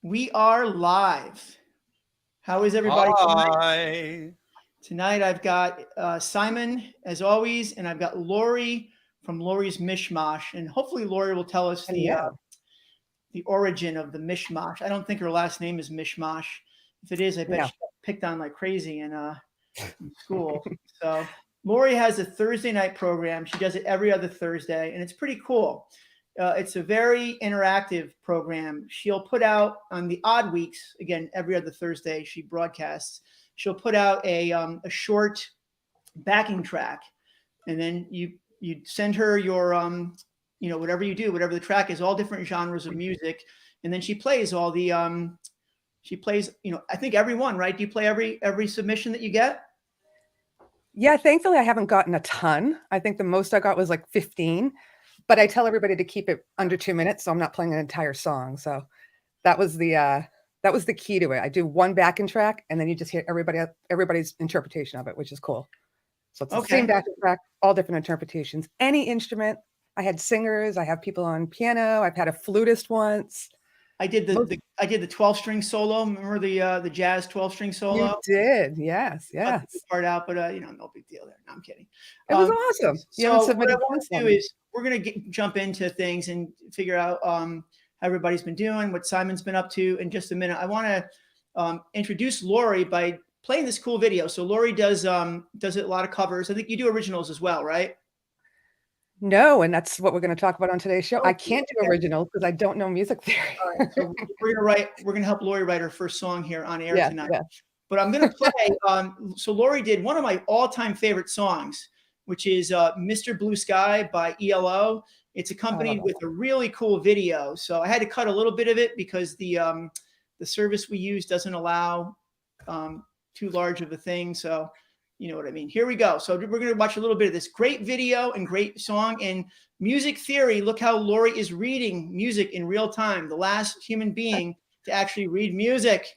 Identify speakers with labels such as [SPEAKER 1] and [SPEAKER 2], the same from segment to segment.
[SPEAKER 1] We are live. How is everybody tonight?
[SPEAKER 2] Hi.
[SPEAKER 1] Tonight I've got Simon, as always, and I've got Laurie from Laurie's MISHMOSH. And hopefully Laurie will tell us the origin of the MISHMOSH. I don't think her last name is MISHMOSH. If it is, I bet she got picked on like crazy in school. So Laurie has a Thursday night program. She does it every other Thursday, and it's pretty cool. It's a very interactive program. She'll put out on the odd weeks, again, every other Thursday she broadcasts, she'll put out a short backing track. And then you send her your, whatever you do, whatever the track is, all different genres of music. And then she plays all the, I think every one, right? Do you play every submission that you get?
[SPEAKER 3] Yeah, thankfully I haven't gotten a ton. I think the most I got was like 15. But I tell everybody to keep it under 2 minutes, so I'm not playing an entire song. So that was the key to it. I do one backing track, and then you just hear everybody's interpretation of it, which is cool. So it's the same backing track, all different interpretations. Any instrument. I had singers. I have people on piano. I've had a flutist once.
[SPEAKER 1] I did the 12-string solo. Remember the jazz 12-string solo?
[SPEAKER 3] You did, yes.
[SPEAKER 1] Part out, but no big deal there. No, I'm kidding.
[SPEAKER 3] It was awesome.
[SPEAKER 1] So what I want to do is we're going to jump into things and figure out how everybody's been doing, what Simon's been up to in just a minute. I want to introduce Laurie by playing this cool video. So Laurie does a lot of covers. I think you do originals as well, right?
[SPEAKER 3] No, and that's what we're going to talk about on today's show. I can't do originals because I don't know music theory.
[SPEAKER 1] All right, so we're going to help Laurie write her first song here on air tonight. Yeah. But I'm going to play. So Laurie did one of my all-time favorite songs, which is Mr. Blue Sky by ELO. It's accompanied with a really cool video. So I had to cut a little bit of it because the service we use doesn't allow too large of a thing. So you know what I mean. Here we go. So we're going to watch a little bit of this great video and great song. And music theory, look how Laurie is reading music in real time. The last human being to actually read music.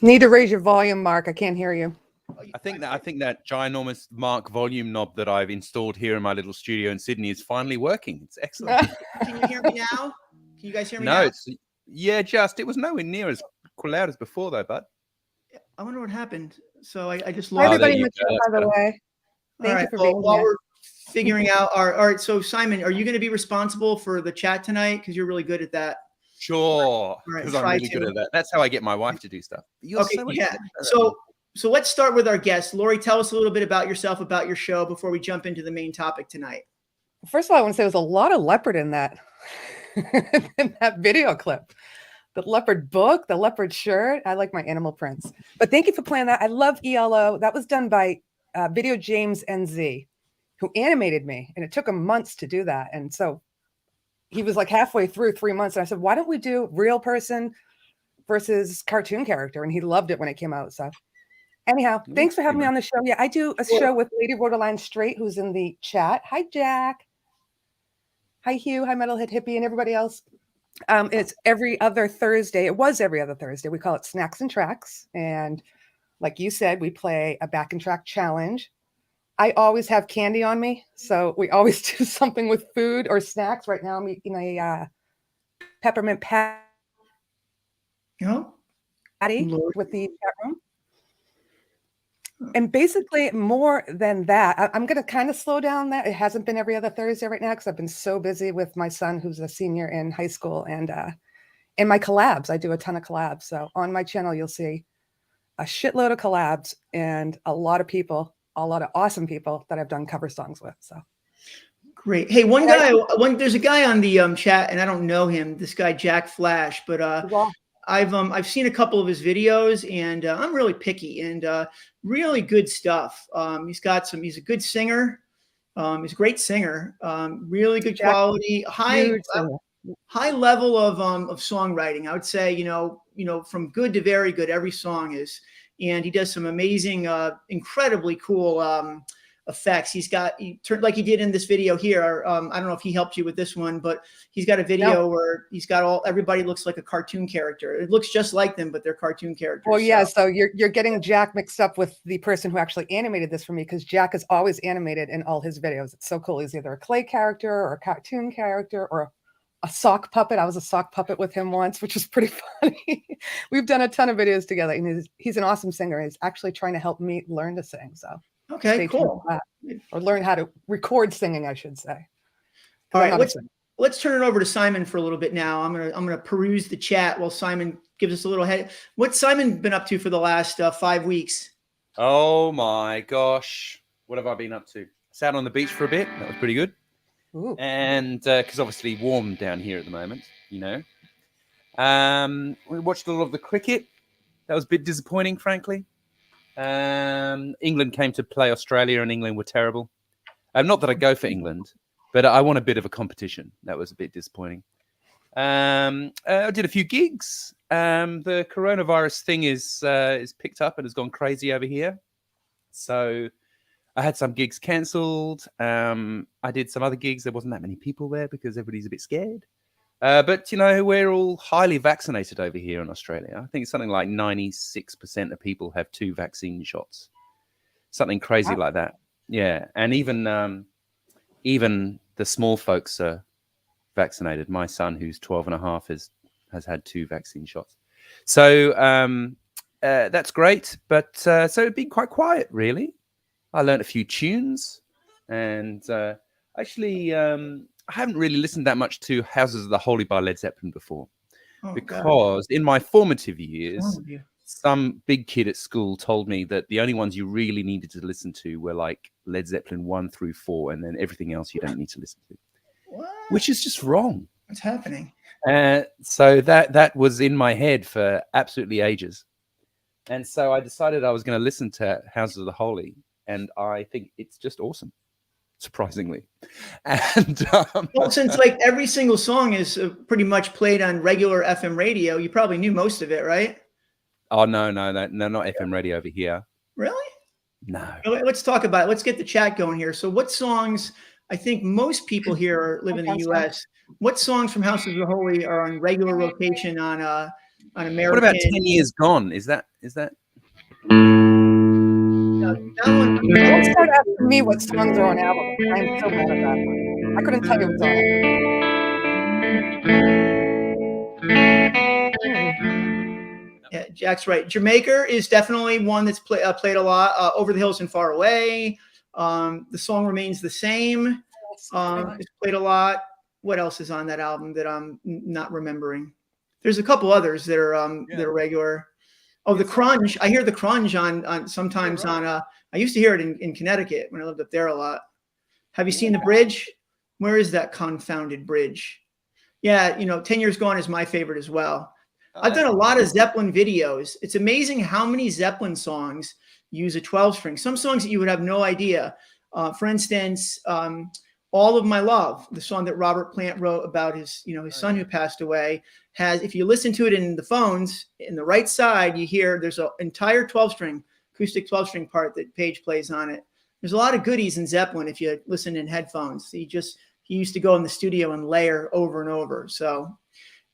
[SPEAKER 3] Need to raise your volume, Mark. I can't hear you.
[SPEAKER 2] I think that ginormous Mark volume knob that I've installed here in my little studio in Sydney is finally working. It's excellent.
[SPEAKER 1] Can you hear me now? Can you guys hear me now?
[SPEAKER 2] It was nowhere near as loud as before though, bud.
[SPEAKER 1] I wonder what happened. So I just lost
[SPEAKER 3] everybody in the chat, by the way.
[SPEAKER 1] Thank you for being here. While we're figuring out all right. So Simon, are you going to be responsible for the chat tonight? Because you're really good at that.
[SPEAKER 2] Sure, because I'm really good at that. That's how I get my wife to do stuff.
[SPEAKER 1] So let's start with our guest. Laurie, tell us a little bit about yourself, about your show, before we jump into the main topic tonight.
[SPEAKER 3] First of all, I want to say there was a lot of leopard in that video clip. the leopard book, the leopard shirt. I like my animal prints. But thank you for playing that. I love ELO. That was done by Video James NZ, who animated me, and it took him months to do that. And so he was like halfway through 3 months, and I said, why don't we do real person versus cartoon character? And he loved it when it came out. So anyhow, thanks for having me on the show. Yeah, I do a show with Lady Borderline Straight, who's in the chat. Hi, Jack. Hi, Hugh. Hi, Metalhead Hippie, and everybody else. It's every other Thursday. It was every other Thursday. We call it Snacks and Tracks. And like you said, we play a back and track challenge. I always have candy on me. So we always do something with food or snacks. Right now I'm eating a peppermint patty with the chat room. And basically, more than that, I'm going to kind of slow down that. It hasn't been every other Thursday right now because I've been so busy with my son, who's a senior in high school, and my collabs. I do a ton of collabs. So on my channel, you'll see a shitload of collabs and a lot of people, a lot of awesome people that I've done cover songs with. So
[SPEAKER 1] great. Hey, there's a guy on the chat, and I don't know him. This guy Jack Flash, but I've seen a couple of his videos, and I'm really picky, and really good stuff. He's a good singer. He's a great singer. Really good quality, high level of songwriting. I would say, from good to very good, every song is, and he does some amazing, incredibly cool effects. He turned like he did in this video here. I don't know if he helped you with this one, but he's got a video where he's got everybody looks like a cartoon character. It looks just like them, but they're cartoon characters.
[SPEAKER 3] Well, yeah. So you're getting Jack mixed up with the person who actually animated this for me, because Jack is always animated in all his videos. It's so cool. He's either a clay character or a cartoon character or a sock puppet. I was a sock puppet with him once, which was pretty funny. We've done a ton of videos together, and he's an awesome singer. He's actually trying to help me learn to sing. So
[SPEAKER 1] okay, cool.
[SPEAKER 3] Or learn how to record singing, I should say.
[SPEAKER 1] All right, let's turn it over to Simon for a little bit now. I'm gonna peruse the chat while Simon gives us a little head. What's Simon been up to for the last 5 weeks?
[SPEAKER 2] Oh my gosh, what have I been up to? Sat on the beach for a bit. That was pretty good. Ooh. And because obviously warm down here at the moment, we watched a lot of the cricket. That was a bit disappointing, frankly. England came to play Australia, and England were terrible. Not that I go for England, but I want a bit of a competition. That was a bit disappointing. I did a few gigs. The coronavirus thing is picked up and has gone crazy over here. So I had some gigs cancelled. I did some other gigs. There wasn't that many people there because everybody's a bit scared. But, we're all highly vaccinated over here in Australia. I think something like 96% of people have 2 vaccine shots. Something crazy like that. Yeah. And even the small folks are vaccinated. My son, who's 12 and a half, has had 2 vaccine shots. So that's great. But so it'd been quite quiet, really. I learned a few tunes, and actually I haven't really listened that much to Houses of the Holy by Led Zeppelin before, because in my formative years, some big kid at school told me that the only ones you really needed to listen to were like Led Zeppelin 1 through 4, and then everything else you don't need to listen to, which is just wrong.
[SPEAKER 1] What's happening?
[SPEAKER 2] So that was in my head for absolutely ages. And so I decided I was going to listen to Houses of the Holy, and I think it's just awesome. Surprisingly. And
[SPEAKER 1] well, since like every single song is pretty much played on regular FM radio, you probably knew most of it, right?
[SPEAKER 2] Oh no, not FM radio over here.
[SPEAKER 1] Really?
[SPEAKER 2] No.
[SPEAKER 1] Let's talk about it. Let's get the chat going here. So what songs, I think most people here live in the US, what songs from House of the Holy are on regular rotation on American?
[SPEAKER 2] What about 10 Years Gone? Is that
[SPEAKER 3] Don't start asking me what songs are on albums. I'm so mad at that one. I couldn't tell you what's on it.
[SPEAKER 1] Yeah, Jack's right. Jamaica is definitely one that's played a lot. Over the Hills and Far Away. The Song Remains the Same. It's played a lot. What else is on that album that I'm not remembering? There's a couple others that are regular. Oh, the Crunge. I hear the Crunge on sometimes on I used to hear it in Connecticut when I lived up there a lot. Have you seen The Bridge? Where is that confounded bridge? Yeah, 10 Years Gone is my favorite as well. I've done a lot of Zeppelin videos. It's amazing how many Zeppelin songs use a 12 string. Some songs that you would have no idea. For instance, All of My Love, the song that Robert Plant wrote about his son who passed away, has, if you listen to it in the phones, in the right side, you hear there's an entire 12 string, acoustic 12 string part that Page plays on it. There's a lot of goodies in Zeppelin if you listen in headphones. He used to go in the studio and layer over and over. So,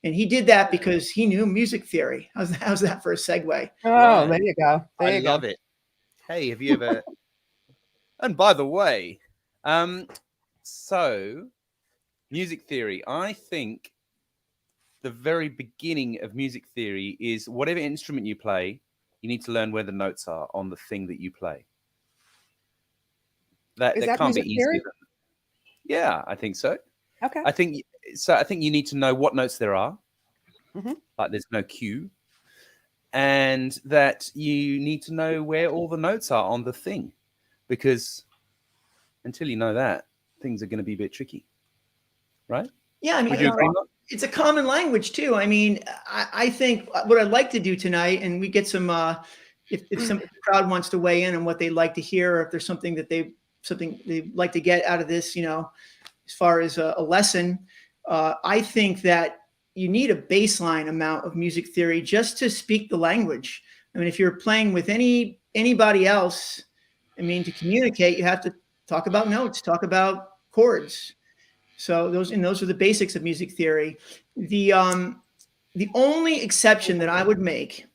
[SPEAKER 1] and he did that because he knew music theory. How's that for a segue?
[SPEAKER 3] Oh, there you go.
[SPEAKER 2] I love it. Hey, have you ever? And by the way, so music theory. I think the very beginning of music theory is whatever instrument you play, you need to learn where the notes are on the thing that you play. That can't be easier. Yeah, I think so.
[SPEAKER 3] Okay.
[SPEAKER 2] I think you need to know what notes there are.
[SPEAKER 3] Mm-hmm.
[SPEAKER 2] Like there's no cue. And that you need to know where all the notes are on the thing. Because until you know that, things are going to be a bit tricky. Right?
[SPEAKER 1] Yeah, I mean, it's a common language too. I mean, I think what I'd like to do tonight, and we get some, if some crowd wants to weigh in on what they'd like to hear, or if there's something that they'd like to get out of this, as far as a lesson, I think that you need a baseline amount of music theory just to speak the language. I mean, if you're playing with anybody else, I mean, to communicate, you have to talk about notes, talk about chords. So those are the basics of music theory. The only exception that I would make,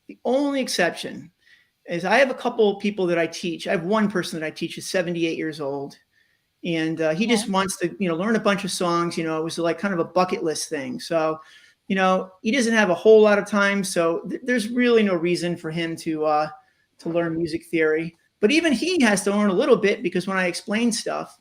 [SPEAKER 1] is I have a couple of people that I teach. I have one person that I teach who's 78 years old, and he just wants to learn a bunch of songs. It was like kind of a bucket list thing. So he doesn't have a whole lot of time, so there's really no reason for him to learn music theory. But even he has to learn a little bit, because when I explain stuff.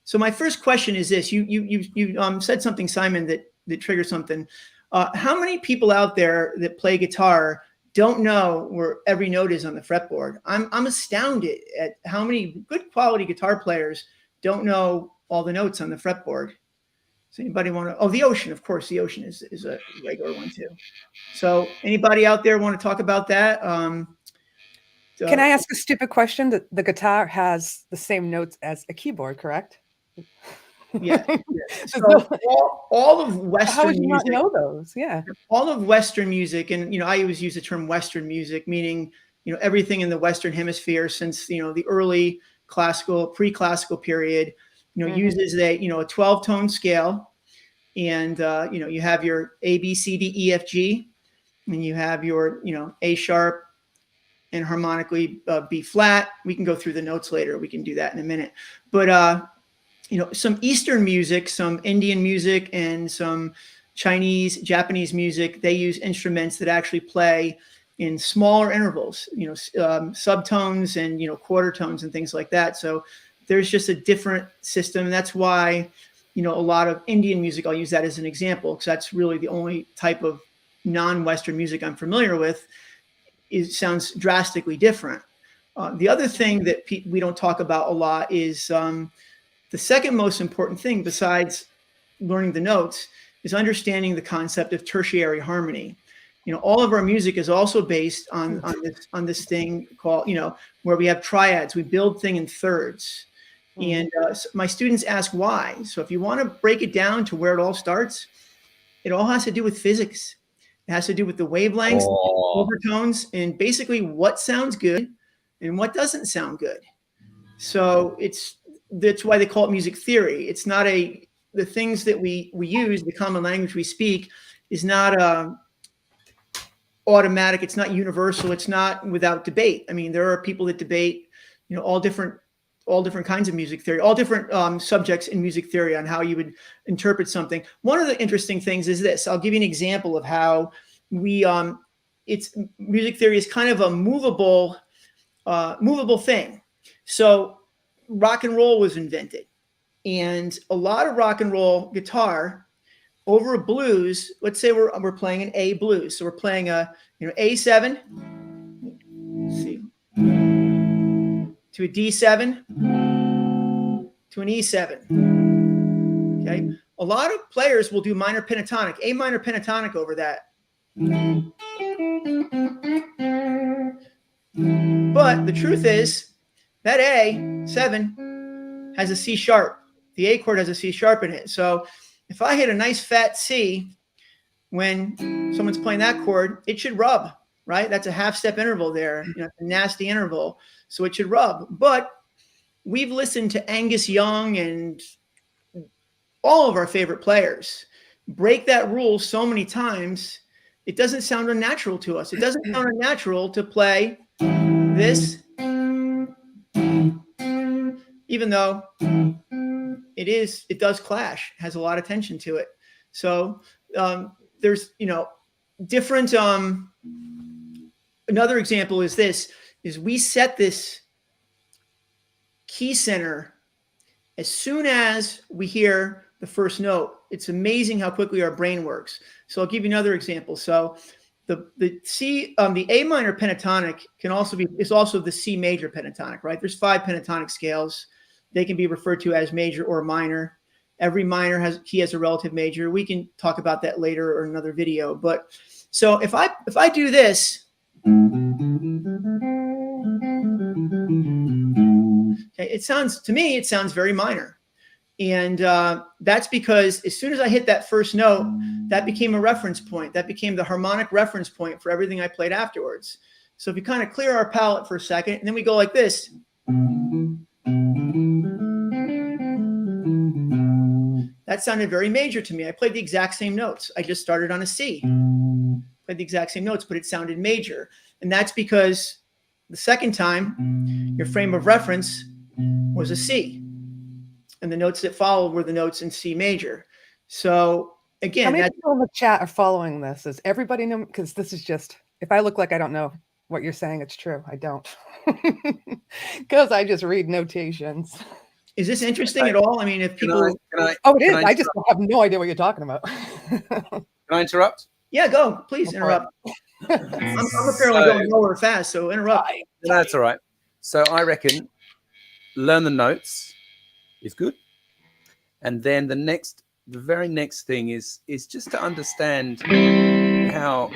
[SPEAKER 1] So my first question is this: you said something, Simon, that triggered something. How many people out there that play guitar don't know where every note is on the fretboard? I'm astounded at how many good quality guitar players don't know all the notes on the fretboard. Does anybody want to? Oh, the Ocean, of course. The Ocean is a regular one too. So anybody out there want to talk about that?
[SPEAKER 3] Can I ask a stupid question? That the guitar has the same notes as a keyboard, correct?
[SPEAKER 1] Yeah. So all of Western
[SPEAKER 3] How would you
[SPEAKER 1] music,
[SPEAKER 3] not know those? Yeah.
[SPEAKER 1] all of Western music, and I always use the term Western music, meaning everything in the Western hemisphere since the early classical, pre-classical period, uses a 12-tone scale, and you have your A, B, C, D, E, F, G, and you have your A sharp and harmonically B flat. We can go through the notes later. We can do that in a minute, but some Eastern music, some Indian music, and some Chinese, Japanese music, they use instruments that actually play in smaller intervals, subtones and, quarter tones and things like that. So there's just a different system. And that's why, a lot of Indian music, I'll use that as an example, because that's really the only type of non-Western music I'm familiar with. It sounds drastically different. The other thing that we don't talk about a lot is, the second most important thing besides learning the notes is understanding the concept of tertiary harmony. All of our music is also based on this thing called, where we have triads. We build thing in thirds. And so my students ask why. So if you want to break it down to where it all starts, it all has to do with physics. It has to do with the wavelengths, overtones, and basically what sounds good and what doesn't sound good. So that's why they call it music theory. It's not the things that we use, the common language we speak, is not automatic. It's not universal. It's not without debate. I mean, there are people that debate, all different kinds of music theory, all different subjects in music theory on how you would interpret something. One of the interesting things is this. I'll give you an example of how music theory is kind of a movable thing. So rock and roll was invented, and a lot of rock and roll guitar over a blues. Let's say we're playing an A blues, so we're playing a A7, let's see, to a D7, to an E7. Okay, a lot of players will do minor pentatonic, A minor pentatonic over that But the truth is that A7 has a C sharp. The A chord has a C sharp in it. So if I hit a nice fat C when someone's playing that chord, it should rub, right? That's a half step interval there, a nasty interval. So it should rub. But we've listened to Angus Young and all of our favorite players break that rule so many times, it doesn't sound unnatural to us. It doesn't sound unnatural to play this, even though it does clash, has a lot of tension to it. So there's, different, another example is this, is we set this key center as soon as we hear the first note. It's amazing how quickly our brain works. So I'll give you another example. So the C, the A minor pentatonic is also the C major pentatonic, right? There's 5 pentatonic scales. They can be referred to as major or minor. Every minor key has a relative major. We can talk about that later or in another video. But so if I do this, okay, it sounds very minor. And that's because as soon as I hit that first note, that became a reference point. That became the harmonic reference point for everything I played afterwards. So if you kind of clear our palette for a second, and then we go like this. That sounded very major to me. I played the exact same notes. I just started on a C. Played the exact same notes, but it sounded major. And that's because the second time, your frame of reference was a C. And the notes that followed were the notes in C major. So again,
[SPEAKER 3] how many people in the chat are following this? Is everybody know? Because this is just, if I look like I don't know what you're saying, it's true. I don't. Because I just read notations.
[SPEAKER 1] Is this interesting at all? I mean, if people...
[SPEAKER 3] it is. I just have no idea what you're talking about.
[SPEAKER 2] Can I interrupt?
[SPEAKER 1] Yeah, go. Please interrupt. I'm apparently going nowhere fast, so interrupt.
[SPEAKER 2] That's all right. So I reckon learn the notes is good. And then the very next thing is just to understand how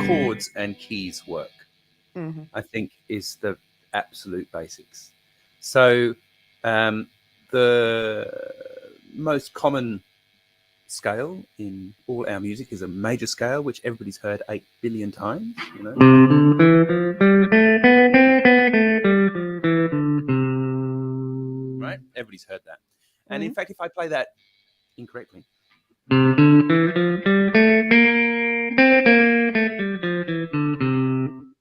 [SPEAKER 2] chords and keys work. Mm-hmm. I think is the absolute basics. So the most common scale in all our music is a major scale, which everybody's heard 8 billion times, right? Everybody's heard that. And in fact, if I play that incorrectly,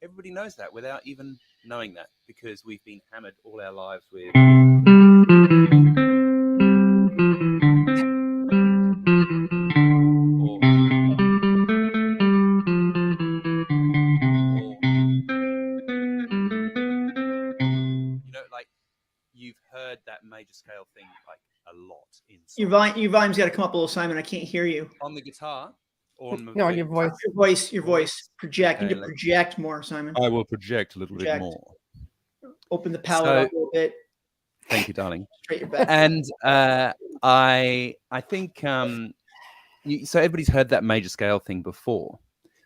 [SPEAKER 2] everybody knows that without even knowing that, because we've been hammered all our lives with like you've heard that major scale thing like a lot in songs.
[SPEAKER 1] Your volume's got to come up a little, Simon. I can't hear you.
[SPEAKER 2] On the guitar or on
[SPEAKER 3] on your voice.
[SPEAKER 1] Your voice. Project. Okay, you need to project more, Simon.
[SPEAKER 2] I will project a little bit more.
[SPEAKER 1] Open the palette up a little bit.
[SPEAKER 2] Thank you, darling.
[SPEAKER 1] Straight your back.
[SPEAKER 2] And I think so everybody's heard that major scale thing before.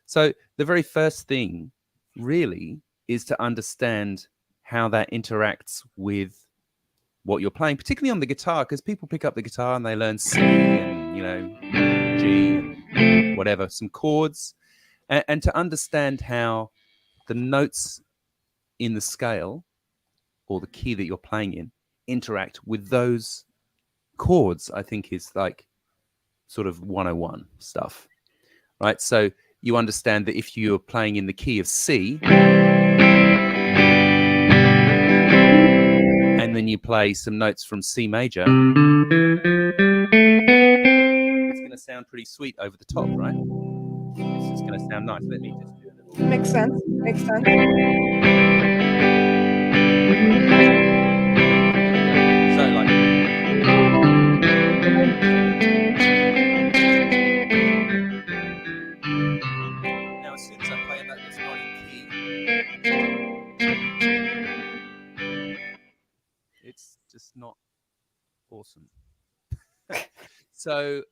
[SPEAKER 2] So the very first thing really is to understand how that interacts with what you're playing, particularly on the guitar, because people pick up the guitar and they learn C and, G, and whatever, some chords, and to understand how the notes in the scale or the key that you're playing in interact with those chords, I think is like sort of 101 stuff, right? So you understand that if you're playing in the key of C, and then you play some notes from C major, it's going to sound pretty sweet over the top, right? It's just going to sound nice. Let me just do a little...
[SPEAKER 3] Makes sense. Makes sense.
[SPEAKER 2] So like... Now as soon as I play a note that's not in key, it's just not awesome. So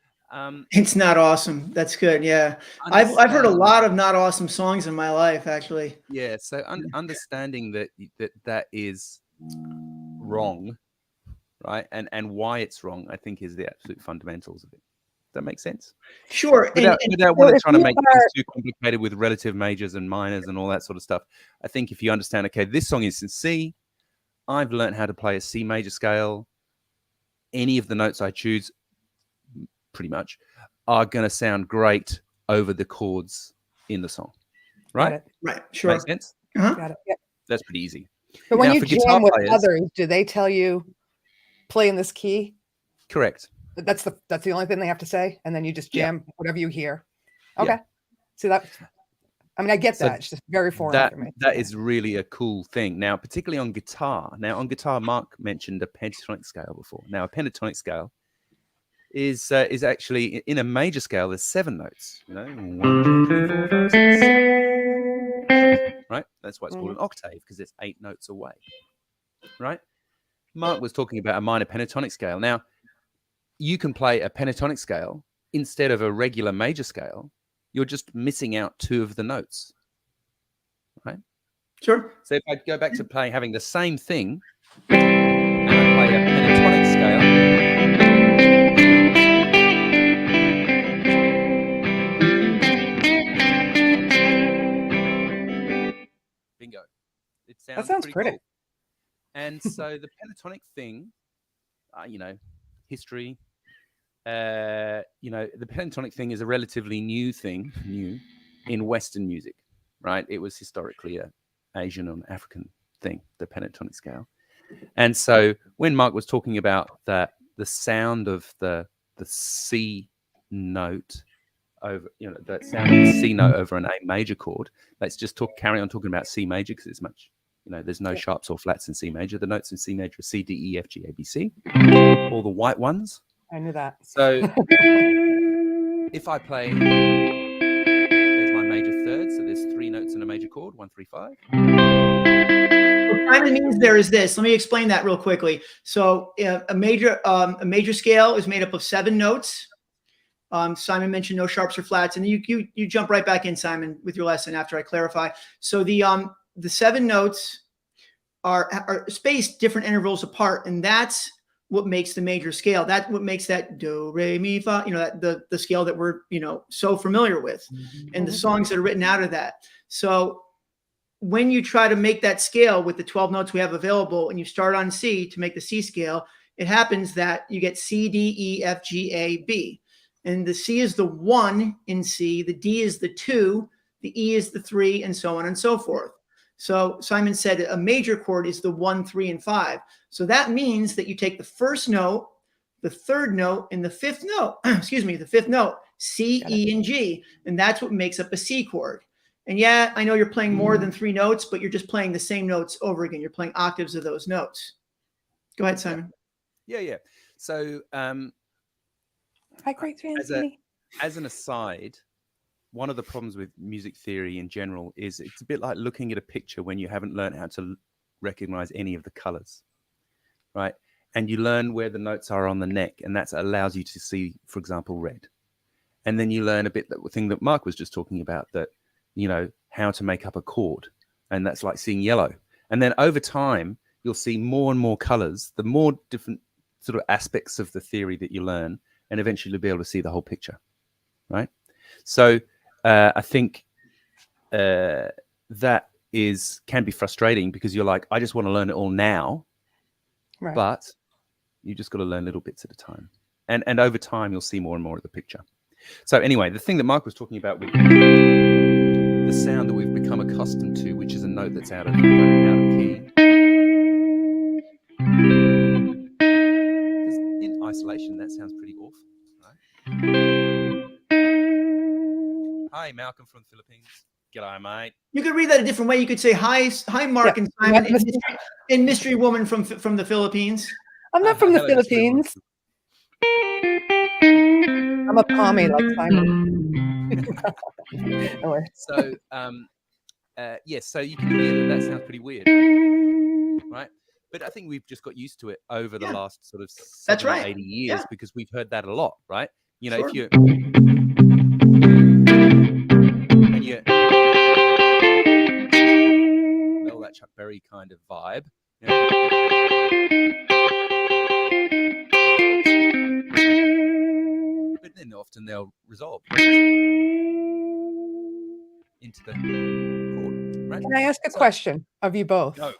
[SPEAKER 1] It's not awesome. That's good. Yeah. I've heard a lot of not awesome songs in my life, actually.
[SPEAKER 2] Yeah. So understanding that is wrong, right? And why it's wrong, I think, is the absolute fundamentals of it. Does that make sense?
[SPEAKER 1] Sure.
[SPEAKER 2] Without wanting to make things too complicated with relative majors and minors and all that sort of stuff. I think if you understand, okay, this song is in C, I've learned how to play a C major scale. Any of the notes I choose, pretty much, are going to sound great over the chords in the song. Right?
[SPEAKER 1] Right. Sure.
[SPEAKER 2] Makes sense?
[SPEAKER 3] Got it. Yep.
[SPEAKER 2] That's pretty easy.
[SPEAKER 3] But when you jam with others, do they tell you play in this key?
[SPEAKER 2] Correct.
[SPEAKER 3] That's the only thing they have to say, and then you just jam whatever you hear. Okay.
[SPEAKER 2] Yeah.
[SPEAKER 3] See that? I mean, I get that. It's just very foreign for me.
[SPEAKER 2] That is really a cool thing. Now, particularly on guitar. Now, on guitar, Mark mentioned a pentatonic scale before. Now, a pentatonic scale is actually in a major scale. There's 7 notes. You know, 1, 2, 3, 4, 5, 6. Right. That's why it's called an octave, because it's 8 notes away. Right. Mark was talking about a minor pentatonic scale. Now, you can play a pentatonic scale instead of a regular major scale. You're just missing out 2 of the notes, right?
[SPEAKER 1] Sure.
[SPEAKER 2] So if I go back to having the same thing, and I play a pentatonic scale, bingo. It sounds pretty cool. And so the pentatonic thing, history. The pentatonic thing is a relatively new in Western music, right? It was historically a Asian and African thing, the pentatonic scale. And so when Mark was talking about the sound of the C note over, the sound of the C note over an A major chord, let's just carry on talking about C major, because it's much, there's no sharps or flats in C major. The notes in C major are C, D, E, F, G, A, B, C, all the white ones.
[SPEAKER 3] I knew that.
[SPEAKER 2] So if I play, there's my major third. So there's 3 notes in a major chord, 1, 3, 5.
[SPEAKER 1] What kind of means there is this. Let me explain that real quickly. So a major scale is made up of 7 notes. Simon mentioned no sharps or flats, and you jump right back in, Simon, with your lesson after I clarify. So the 7 notes are spaced different intervals apart, and that's what makes the major scale. That's what makes that do, re, mi, fa, the scale that we're, so familiar with, and the songs that are written out of that. So when you try to make that scale with the 12 notes we have available, and you start on C to make the C scale, it happens that you get C, D, E, F, G, A, B. And the C is the 1 in C, the D is the 2, the E is the 3, and so on and so forth. So Simon said a major chord is the 1, 3, and 5. So that means that you take the first note, the third note, and the fifth note, the fifth note, C, E, and G. And that's what makes up a C chord. And yeah, I know you're playing more than 3 notes, but you're just playing the same notes over again. You're playing octaves of those notes. Go ahead, Simon.
[SPEAKER 2] Yeah. So
[SPEAKER 3] hi, great
[SPEAKER 2] as an aside, one of the problems with music theory in general is it's a bit like looking at a picture when you haven't learned how to recognize any of the colors, right? And you learn where the notes are on the neck, and that allows you to see, for example, red. And then you learn a bit the thing that Mark was just talking about, that, how to make up a chord. And that's like seeing yellow. And then over time, you'll see more and more colors, the more different sort of aspects of the theory that you learn, and eventually you'll be able to see the whole picture, right? So I think that can be frustrating, because you're like, I just want to learn it all now, right? But you just got to learn little bits at a time, and over time you'll see more and more of the picture. So anyway, the thing that Mark was talking about with the sound that we've become accustomed to, which is a note that's out of key, because in isolation that sounds pretty awful, right? Hi, Malcolm from the Philippines. G'day, mate.
[SPEAKER 1] You could read that a different way. You could say, hi, Mark and Simon, and mystery woman from the Philippines.
[SPEAKER 3] I'm not from the Philippines. I'm a pommy like Simon.
[SPEAKER 2] So, yes, so you can hear that sounds pretty weird, right? But I think we've just got used to it over the last sort of 70, 80 years, because we've heard that a lot, right? You know,
[SPEAKER 1] Sure.
[SPEAKER 2] if you and you know that Chuck Berry kind of vibe. You know, but then often they'll resolve into the chord, right?
[SPEAKER 3] Can I ask a question of you both?
[SPEAKER 2] No,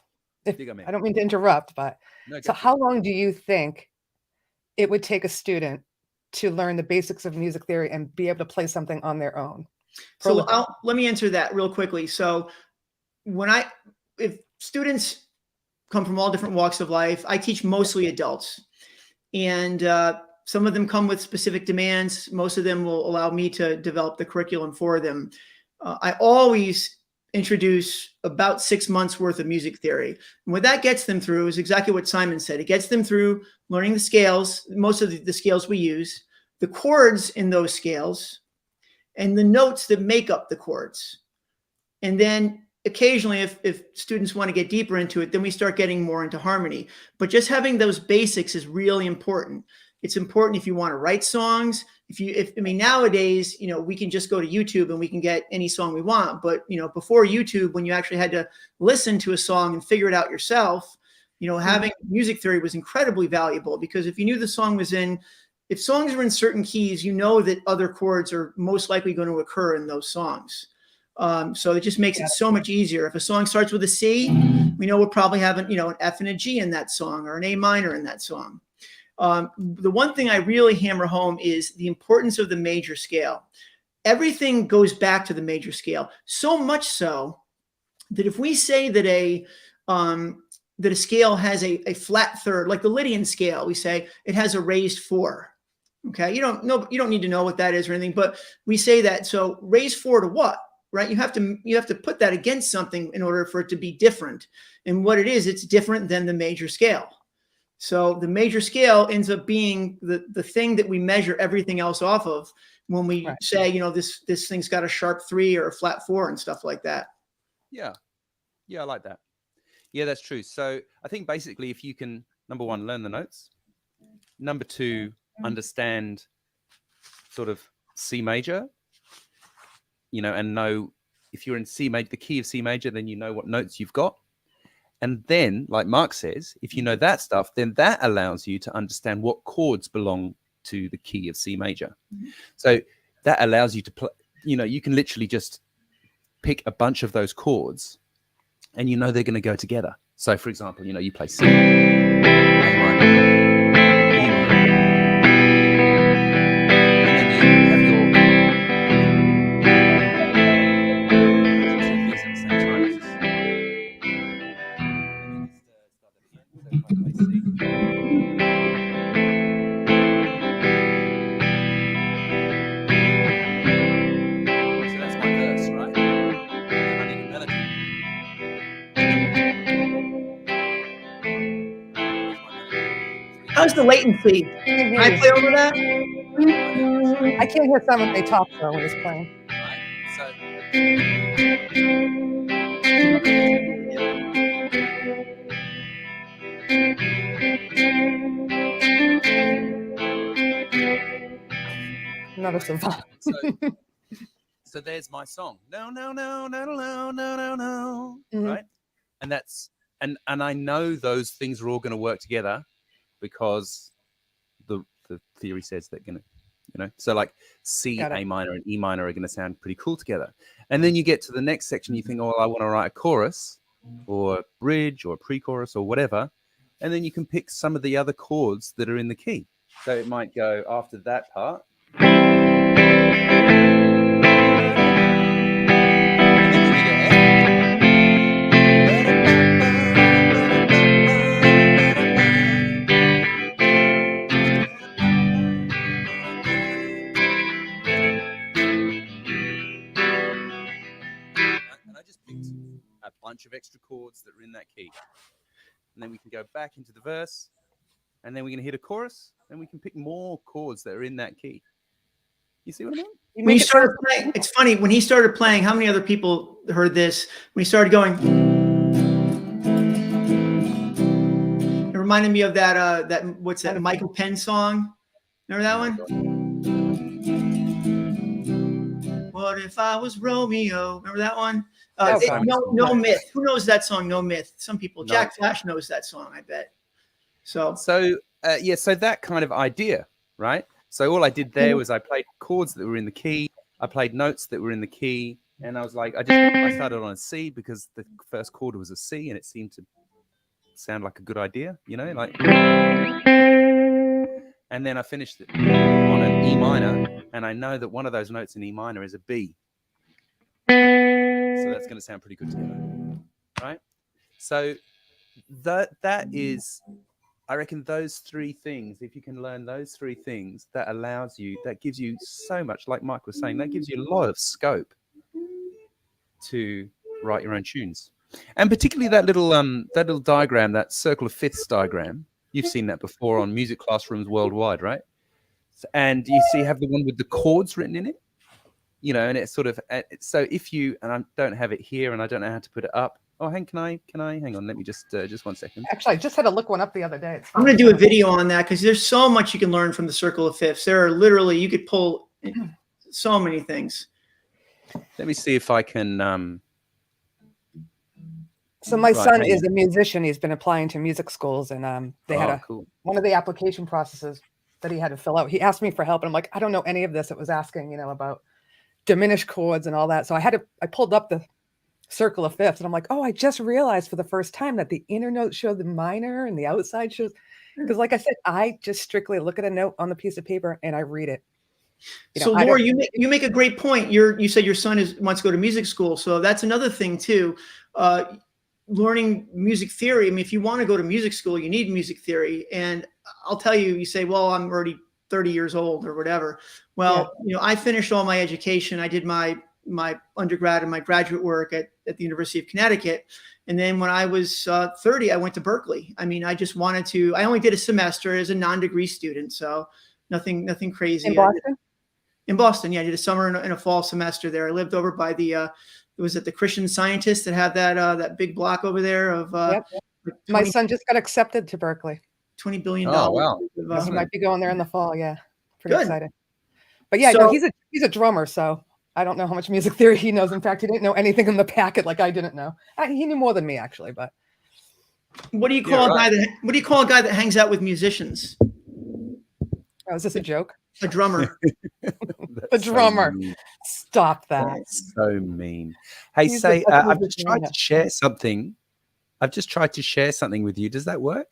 [SPEAKER 3] If,
[SPEAKER 2] dig 'em in.
[SPEAKER 3] I don't mean to interrupt, but
[SPEAKER 2] No,
[SPEAKER 3] so
[SPEAKER 2] go for
[SPEAKER 3] how long do you think it would take a student to learn the basics of music theory and be able to play something on their own?
[SPEAKER 1] So let me answer that real quickly. So if students come from all different walks of life, I teach mostly adults, and some of them come with specific demands. Most of them will allow me to develop the curriculum for them. I always introduce about 6 months worth of music theory. And what that gets them through is exactly what Simon said. It gets them through learning the scales, most of the scales we use, the chords in those scales, and the notes that make up the chords. And then occasionally, if students want to get deeper into it, then we start getting more into harmony. But just having those basics is really important. It's important if you want to write songs. I mean, nowadays, you know, we can just go to YouTube and we can get any song we want. But, you know, before YouTube, when you actually had to listen to a song and figure it out yourself, you know, having music theory was incredibly valuable, because if you knew the song was if songs are in certain keys, you know that other chords are most likely going to occur in those songs. So it just makes it so much easier. If a song starts with a C, we know we'll probably have an F and a G in that song, or an A minor in that song. The one thing I really hammer home is the importance of the major scale. Everything goes back to the major scale, so much so that if we say that a scale has a flat third, like the Lydian scale, we say it has a raised 4. Okay, you don't need to know what that is or anything, but we say that. So raised 4 to what? Right? You have to put that against something in order for it to be different. And what it is, it's different than the major scale. So the major scale ends up being the thing that we measure everything else off of when we say, you know, this thing's got a sharp 3 or a flat 4 and stuff like that.
[SPEAKER 2] Yeah, I like that. Yeah, that's true. So I think basically, if you can, number one, learn the notes. Number two, understand sort of C major, you know, and know if you're in C major, the key of C major, then you know what notes you've got. And then, like Mark says, if you know that stuff, then that allows you to understand what chords belong to the key of C major. So that allows you to play, you know, you can literally just pick a bunch of those chords and you know they're going to go together. So, for example, you know, you play C, A minor, E minor, and then you have your two keys at the same time. Let me just start that again. So if I play C. So that's my verse, right? And then I need a melody.
[SPEAKER 1] How's the latency? Can I play over that?
[SPEAKER 3] I can't hear someone when they talk though when it's playing.
[SPEAKER 2] Right. So
[SPEAKER 3] Another savant.
[SPEAKER 2] so there's my song. No, no, no, no, no, no, no, no. Right. And that's and I know those things are all going to work together because the theory says they're going to, you know. So like C, A minor, and E minor are going to sound pretty cool together. And then you get to the next section, you think, oh, I want to write a chorus or a bridge or a pre-chorus or whatever. And then you can pick some of the other chords that are in the key. So it might go after that part. And I just picked a bunch of extra chords that are in that key. And then we can go back into the verse, and then we're going to hit a chorus, and we can pick more chords that are in that key. You see what I mean?
[SPEAKER 1] When he started playing, it's funny, when he started playing, how many other people heard this? When he started going, it reminded me of that, what's that, Michael Penn song? Remember that one? What if I was Romeo? Remember that one?
[SPEAKER 3] Oh,
[SPEAKER 1] No Myth. Who knows that song? No Myth. Some people.
[SPEAKER 2] No.
[SPEAKER 1] Jack Flash knows that song, I bet. So
[SPEAKER 2] yeah, so that kind of idea, right? So all I did there was I played chords that were in the key. I played notes that were in the key, and I was like, I started on a C because the first chord was a C, and it seemed to sound like a good idea, you know, like. And then I finished it on an E minor, and I know that one of those notes in E minor is a B. So that's going to sound pretty good together, right? So that is, I reckon, those three things. If you can learn those three things, that gives you so much. Like Mike was saying, that gives you a lot of scope to write your own tunes, and particularly that little diagram, that circle of fifths diagram. You've seen that before on music classrooms worldwide, right? And you see, you have the one with the chords written in it, you know, and it's sort of, so if you, and I don't have it here and I don't know how to put it up. Oh, can I, hang on, let me just 1 second.
[SPEAKER 3] Actually, I just had to look one up the other day.
[SPEAKER 1] I'm going to do a video on that because there's so much you can learn from the circle of fifths. There are literally, you could pull so many things.
[SPEAKER 2] Let me see if I can,
[SPEAKER 3] So my son is a musician. He's been applying to music schools, and they had one of the application processes that he had to fill out. He asked me for help, and I'm like, I don't know any of this. It was asking, you know, about diminished chords and all that. So I pulled up the circle of fifths, and I'm like, oh, I just realized for the first time that the inner notes show the minor and the outside shows. Because, like I said, I just strictly look at a note on the piece of paper and I read it.
[SPEAKER 1] So, Laurie, you make a great point. You said your son wants to go to music school, so that's another thing too. Learning music theory. I mean, if you want to go to music school, you need music theory. And I'll tell you, you say, well, I'm already 30 years old or whatever. Well, you know, I finished all my education. I did my undergrad and my graduate work at the University of Connecticut. And then when I was 30, I went to Berkeley. I mean, I just wanted to, I only did a semester as a non-degree student. So nothing crazy.
[SPEAKER 3] In Boston?
[SPEAKER 1] In Boston, yeah. I did a summer and a fall semester there. I lived over by it was at the Christian Scientists that have that big block over there of
[SPEAKER 3] my son just got accepted to Berkeley.
[SPEAKER 1] $20 billion.
[SPEAKER 2] Oh, wow.
[SPEAKER 3] He might be going there in the fall. Yeah. Pretty excited. But yeah, no, he's a drummer, so I don't know how much music theory he knows. In fact, he didn't know anything in the packet like I didn't know. He knew more than me, actually, but
[SPEAKER 1] what do you call a guy that hangs out with musicians?
[SPEAKER 3] Oh, is this a joke?
[SPEAKER 1] A drummer.
[SPEAKER 3] The drummer. So stop that.
[SPEAKER 2] That's so mean. Hey, I've just tried to share something. I've just tried to share something with you. Does that work?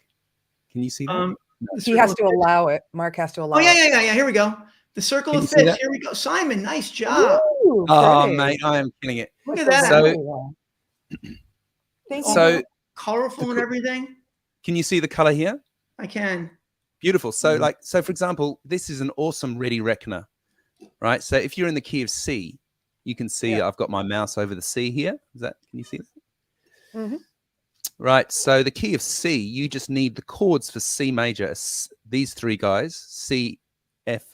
[SPEAKER 2] Can you see that?
[SPEAKER 3] He has to allow it. Mark has to allow it.
[SPEAKER 1] Yeah. Here we go. The circle of fifths. Here we go. Simon, nice job.
[SPEAKER 3] Ooh,
[SPEAKER 2] oh, mate, I am killing it.
[SPEAKER 1] Look at that.
[SPEAKER 2] So
[SPEAKER 1] colorful and everything.
[SPEAKER 2] Can you see the color here?
[SPEAKER 1] I can.
[SPEAKER 2] Beautiful. So, for example, this is an awesome ready reckoner, right? So if you're in the key of C, you can see I've got my mouse over the C here. Can you see that?
[SPEAKER 3] Mm-hmm.
[SPEAKER 2] Right. So the key of C, you just need the chords for C major. These three guys, C, F,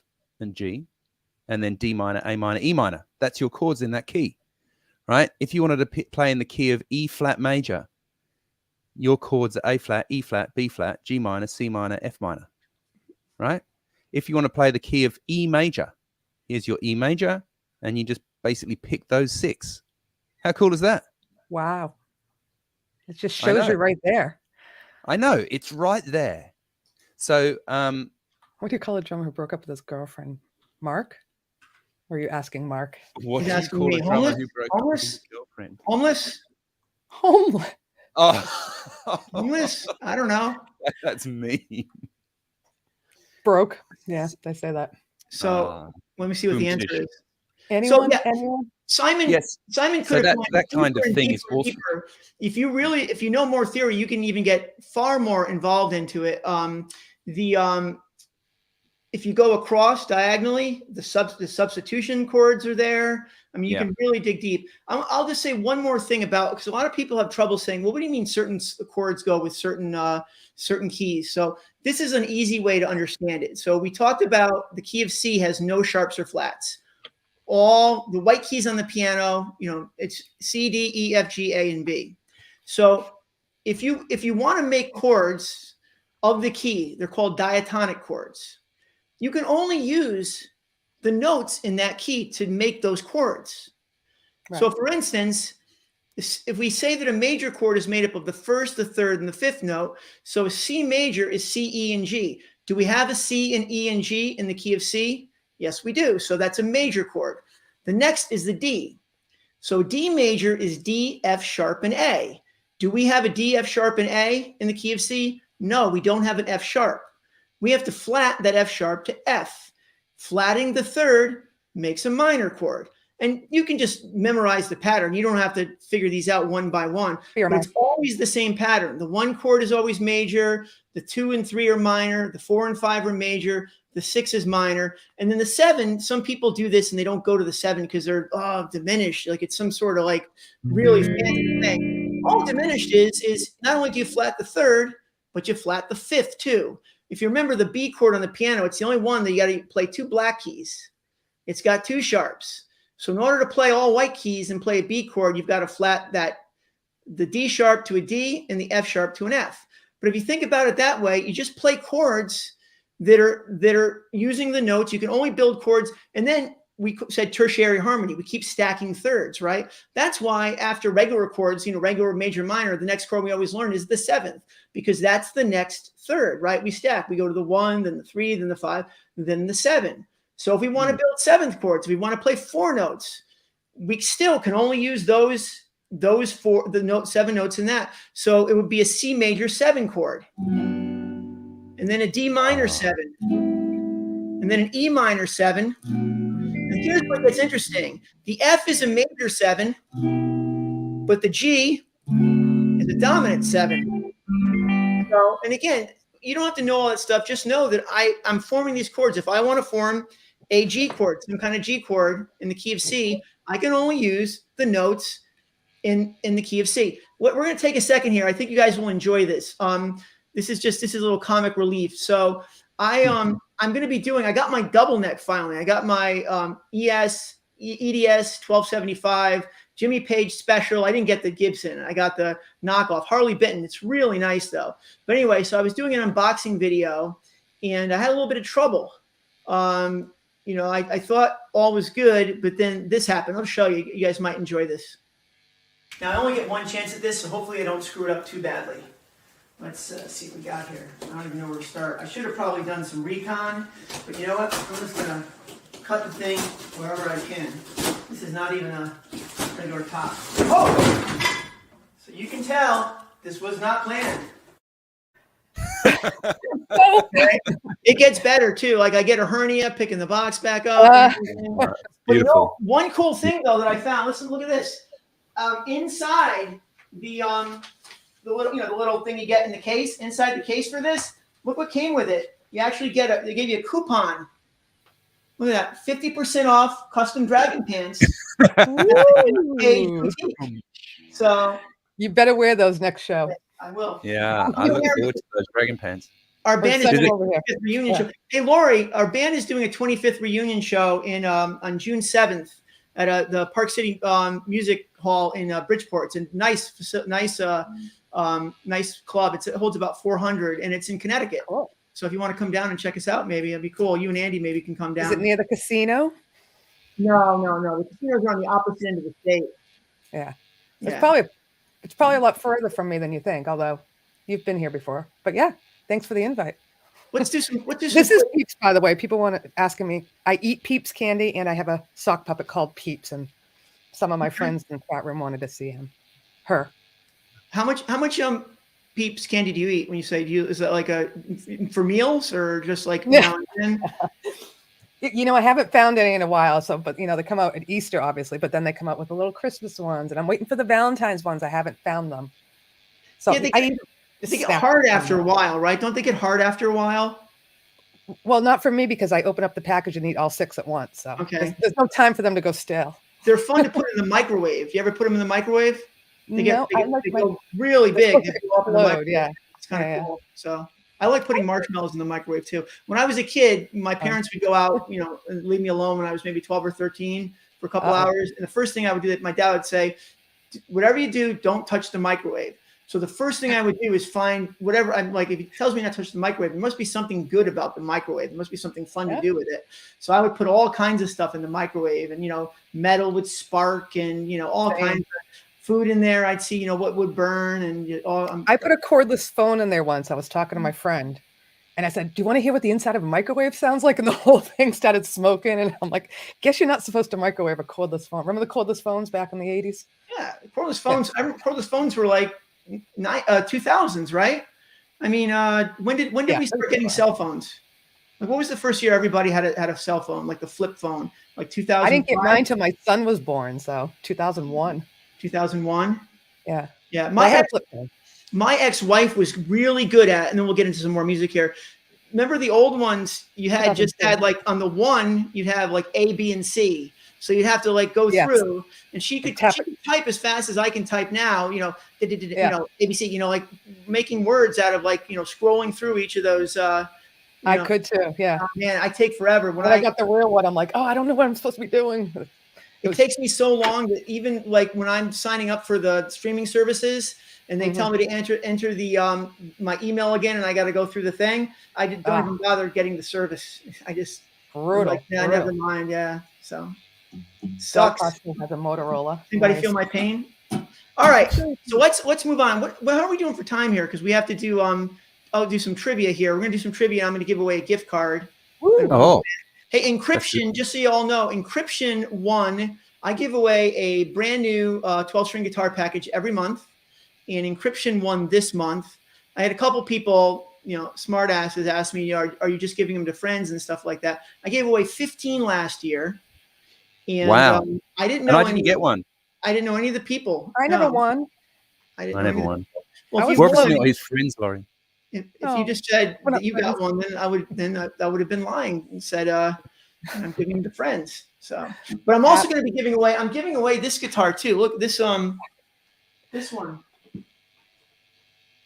[SPEAKER 2] and G, and then D minor, A minor, E minor. That's your chords in that key, right? If you wanted to play in the key of E flat major, your chords are A flat, E flat, B flat, G minor, C minor, F minor. Right? If you want to play the key of E major, here's your E major, and you just basically pick those 6. How cool is that?
[SPEAKER 3] Wow. It just shows you right there.
[SPEAKER 2] I know. It's right there. So,
[SPEAKER 3] what do you call a drummer who broke up with his girlfriend? Mark? Or are you asking Mark?
[SPEAKER 2] What do you call a drummer who broke up with his girlfriend?
[SPEAKER 1] Homeless?
[SPEAKER 3] Homeless.
[SPEAKER 2] Oh.
[SPEAKER 1] Homeless? I don't know.
[SPEAKER 2] That's mean.
[SPEAKER 3] Broke. Yeah, they say that.
[SPEAKER 1] So let me see what the answer is.
[SPEAKER 3] Anyone?
[SPEAKER 1] Simon.
[SPEAKER 2] Yes.
[SPEAKER 1] Simon could have
[SPEAKER 2] that kind of thing is awesome.
[SPEAKER 1] If you know more theory, you can even get far more involved into it. If you go across diagonally, the substitution chords are there. I mean, you can really dig deep. I'll just say one more thing because a lot of people have trouble saying, well, what do you mean certain chords go with certain keys? So this is an easy way to understand it. So we talked about the key of C has no sharps or flats. All the white keys on the piano, you know, it's C, D, E, F, G, A, and B. So if you want to make chords of the key, they're called diatonic chords. You can only use the notes in that key to make those chords.
[SPEAKER 3] Right.
[SPEAKER 1] So for instance, if we say that a major chord is made up of the first, the third, and the fifth note, so a C major is C, E, and G. Do we have a C and E and G in the key of C? Yes, we do. So that's a major chord. The next is the D. So D major is D, F sharp, and A. Do we have a D, F sharp, and A in the key of C? No, we don't have an F sharp. We have to flat that F sharp to F. Flatting the third makes a minor chord. And you can just memorize the pattern. You don't have to figure these out one by one. But it's always the same pattern. The 1 chord is always major. The 2 and 3 are minor. The 4 and 5 are major. The 6 is minor. And then the 7, some people do this and they don't go to the 7 because they're diminished. Like it's some sort of like really fancy thing. All diminished is not only do you flat the third, but you flat the 5th too. If you remember the B chord on the piano, it's the only one that you got to play 2 black keys. It's got 2 sharps. So in order to play all white keys and play a B chord, you've got to flat the D sharp to a D and the F sharp to an F. But if you think about it that way, you just play chords that are using the notes. You can only build chords. And then we said tertiary harmony. We keep stacking thirds, right? That's why after regular chords, regular, major, minor, the next chord we always learn is the 7th, because that's the next third, right? We stack. We go to the 1, then the 3, then the 5, then the 7. So if we want to build 7th chords, if we want to play 4 notes, we still can only use those 7 notes in that. So it would be a C major 7 chord, and then a D minor 7, and then an E minor 7. And here's what gets interesting. The F is a major 7, but the G is a dominant 7. So, and again, you don't have to know all that stuff. Just know that I'm forming these chords. If I want to form a G chord, some kind of G chord in the key of C, I can only use the notes in the key of C. We're going to take a second here. I think you guys will enjoy this. This is a little comic relief. So I'm going to be doing, I got my double neck finally. I got my EDS 1275 Jimmy Page special. I didn't get the Gibson. I got the knockoff Harley Benton. It's really nice though. But anyway, so I was doing an unboxing video and I had a little bit of trouble. I thought all was good, but then this happened. I'll show you. You guys might enjoy this. Now I only get one chance at this, so hopefully I don't screw it up too badly. Let's see what we got here. I don't even know where to start. I should have probably done some recon, but you know what? I'm just going to cut the thing wherever I can. This is not even a regular top. Oh! So you can tell this was not planned. It gets better too. Like I get a hernia picking the box back up.
[SPEAKER 2] Beautiful.
[SPEAKER 1] One cool thing though that I found. Listen, look at this. Inside the little thing you get in the case, inside the case for this, look what came with it. You actually they gave you a coupon. Look at that, 50% off custom dragon pants. So
[SPEAKER 3] you better wear those next show.
[SPEAKER 1] I will.
[SPEAKER 2] Yeah, I look forward to those dragon pants.
[SPEAKER 1] Our band is doing a 25th reunion show. Hey, Laurie, our band is doing a 25th reunion show on June 7th at the Park City Music Hall in Bridgeport. It's a nice club. It holds about 400, and it's in Connecticut.
[SPEAKER 3] Cool.
[SPEAKER 1] So if you want to come down and check us out, maybe it'd be cool. You and Andy maybe can come down.
[SPEAKER 3] Is it near the casino?
[SPEAKER 1] No. The casino's on the opposite end of the state.
[SPEAKER 3] Yeah. It's probably a lot further from me than you think, although you've been here before. But yeah, thanks for the invite.
[SPEAKER 1] Let's do some.
[SPEAKER 3] This is Peeps, by the way. People want to asking me. I eat Peeps Candy, and I have a sock puppet called Peeps, and some of my friends in the chat room wanted to see her. How much
[SPEAKER 1] Peeps Candy do you eat? When you say is that like for meals or just like now and then?
[SPEAKER 3] I haven't found any in a while. So, but they come out at Easter, obviously, but then they come out with the little Christmas ones, and I'm waiting for the Valentine's ones. I haven't found them. So
[SPEAKER 1] yeah, they get hard after a while, right? Don't they get hard after a while?
[SPEAKER 3] Well, not for me because I open up the package and eat all 6 at once. So there's no time for them to go stale.
[SPEAKER 1] They're fun to put in the microwave. You ever put them in the microwave? They go really big. They go up in the microwave. Yeah, it's kind of cool. So I like putting marshmallows in the microwave too. When I was a kid, my parents would go out, and leave me alone when I was maybe 12 or 13 for a couple hours. And the first thing I would do, my dad would say, "Whatever you do, don't touch the microwave." So the first thing I would do is find whatever I'm like. If it tells me not to touch the microwave, there must be something good about the microwave. There must be something fun to do with it. So I would put all kinds of stuff in the microwave, and metal would spark, and all kinds of food in there. I'd see what would burn, and
[SPEAKER 3] I put a cordless phone in there once. I was talking to my friend, and I said, "Do you want to hear what the inside of a microwave sounds like?" And the whole thing started smoking, and I'm like, "Guess you're not supposed to microwave a cordless phone." Remember the cordless phones back in the 80s?
[SPEAKER 1] Yeah, cordless phones. I remember cordless phones were like 2000s, right? I mean, when did we start getting cell phones? Like, what was the first year everybody had a cell phone, like the flip phone, like 2000?
[SPEAKER 3] I didn't get mine till my son was born, so 2001.
[SPEAKER 1] 2001.
[SPEAKER 3] Yeah.
[SPEAKER 1] Yeah.
[SPEAKER 3] My
[SPEAKER 1] ex-wife was really good at, and then we'll get into some more music here. Remember the old ones? You had like on the one, you'd have like A, B, and C. So you'd have to like go through, and she could type as fast as I can type now. ABC. Like making words out of like scrolling through each of those.
[SPEAKER 3] I could too. Yeah.
[SPEAKER 1] Man, I take forever.
[SPEAKER 3] When I got the real one, I'm like, I don't know what I'm supposed to be doing.
[SPEAKER 1] It takes me so long that even like when I'm signing up for the streaming services and they tell me to enter the my email again, and I got to go through the thing, I don't even bother getting the service. I just
[SPEAKER 3] brutal.
[SPEAKER 1] Never mind. Yeah. So sucks.
[SPEAKER 3] Has a Motorola.
[SPEAKER 1] Anybody feel my pain? All right. So let's move on. What are we doing for time here? Because we have to do I'll do some trivia here. We're gonna do some trivia. I'm gonna give away a gift card.
[SPEAKER 2] Oh.
[SPEAKER 1] Hey, Encryption, just so you all know, Encryption 1, I give away a brand new 12-string guitar package every month. And Encryption 1 this month, I had a couple people, smart asses ask me, are you just giving them to friends and stuff like that? I gave away 15 last year. And
[SPEAKER 2] wow.
[SPEAKER 1] I didn't know.
[SPEAKER 2] I didn't get one.
[SPEAKER 1] I didn't know any of the people.
[SPEAKER 3] I never won.
[SPEAKER 2] I never won.
[SPEAKER 1] Well,
[SPEAKER 2] we're not his friends, Laurie.
[SPEAKER 1] If you just said that you got one, then I would have been lying and said I'm giving them to friends. So, but I'm also going to be giving away. I'm giving away this guitar too. Look, this one.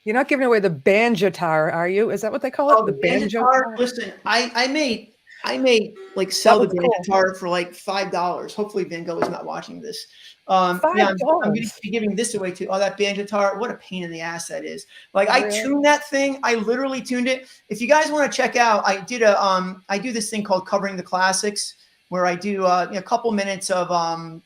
[SPEAKER 3] You're not giving away the banjo guitar, are you? Is that what they call it? The banjo guitar?
[SPEAKER 1] Listen, I may like sell the banjo guitar for like $5. Hopefully Van Gogh is not watching this. I'm going to be giving this away too. Oh, that banjo guitar! What a pain in the ass that is. Like I tuned that thing. I literally tuned it. If you guys want to check out, I do this thing called Covering the Classics, where I do a couple minutes of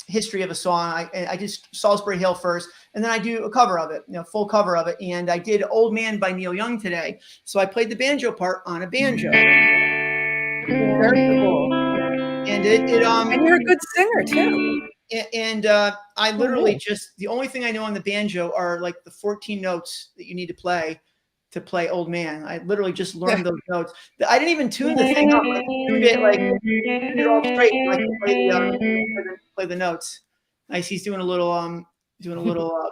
[SPEAKER 1] history of a song. I just Salisbury Hill first, and then I do a cover of it, full cover of it. And I did Old Man by Neil Young today. So I played the banjo part on a banjo.
[SPEAKER 3] Very cool.
[SPEAKER 1] And
[SPEAKER 3] and you're a good singer too.
[SPEAKER 1] And I literally the only thing I know on the banjo are like the 14 notes that you need to play Old Man. I literally just learned those notes. I didn't even tune the thing up. I tuned it all straight. And I can play the notes. Nice. He's doing a little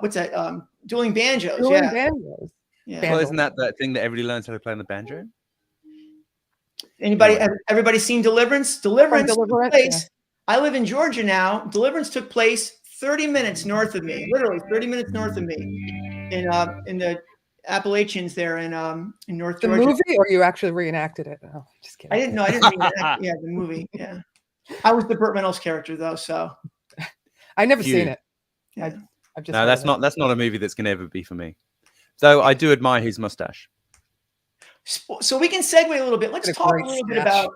[SPEAKER 1] what's that? Dueling banjos.
[SPEAKER 3] Dueling banjos.
[SPEAKER 1] Yeah.
[SPEAKER 2] Well, isn't that thing that everybody learns how to play on the banjo?
[SPEAKER 1] Everybody seen Deliverance? Deliverance took place.
[SPEAKER 3] Yeah.
[SPEAKER 1] I live in Georgia now. Deliverance took place 30 minutes north of me, literally 30 minutes north of me, in the Appalachians there in North Georgia.
[SPEAKER 3] The movie, or you actually reenacted it? Oh, just kidding.
[SPEAKER 1] I didn't know. I didn't reenact. Yeah, the movie. Yeah, I was the Burt Reynolds character though. So
[SPEAKER 3] I've never seen it.
[SPEAKER 1] Yeah.
[SPEAKER 3] I've just
[SPEAKER 2] that's not a movie that's going to ever be for me. Though I do admire his mustache.
[SPEAKER 1] So we can segue a little bit. Let's talk a little bit about.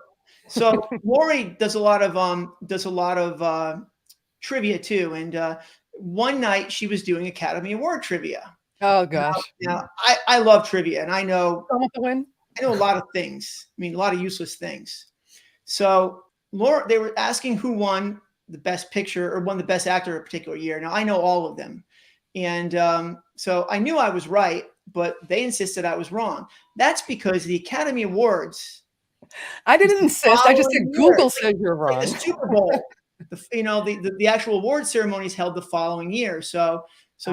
[SPEAKER 1] So Laurie does a lot of trivia too, and one night she was doing Academy Award trivia.
[SPEAKER 3] Oh gosh!
[SPEAKER 1] Now I love trivia, and I know
[SPEAKER 3] to win.
[SPEAKER 1] I know a lot of things. I mean, a lot of useless things. So they were asking who won the best picture or won the best actor a particular year. Now I know all of them, and so I knew I was right, but they insisted I was wrong. That's because the Academy Awards.
[SPEAKER 3] I didn't insist. I just said Google said you're wrong.
[SPEAKER 1] Like the Super Bowl, the actual award ceremony is held the following year. So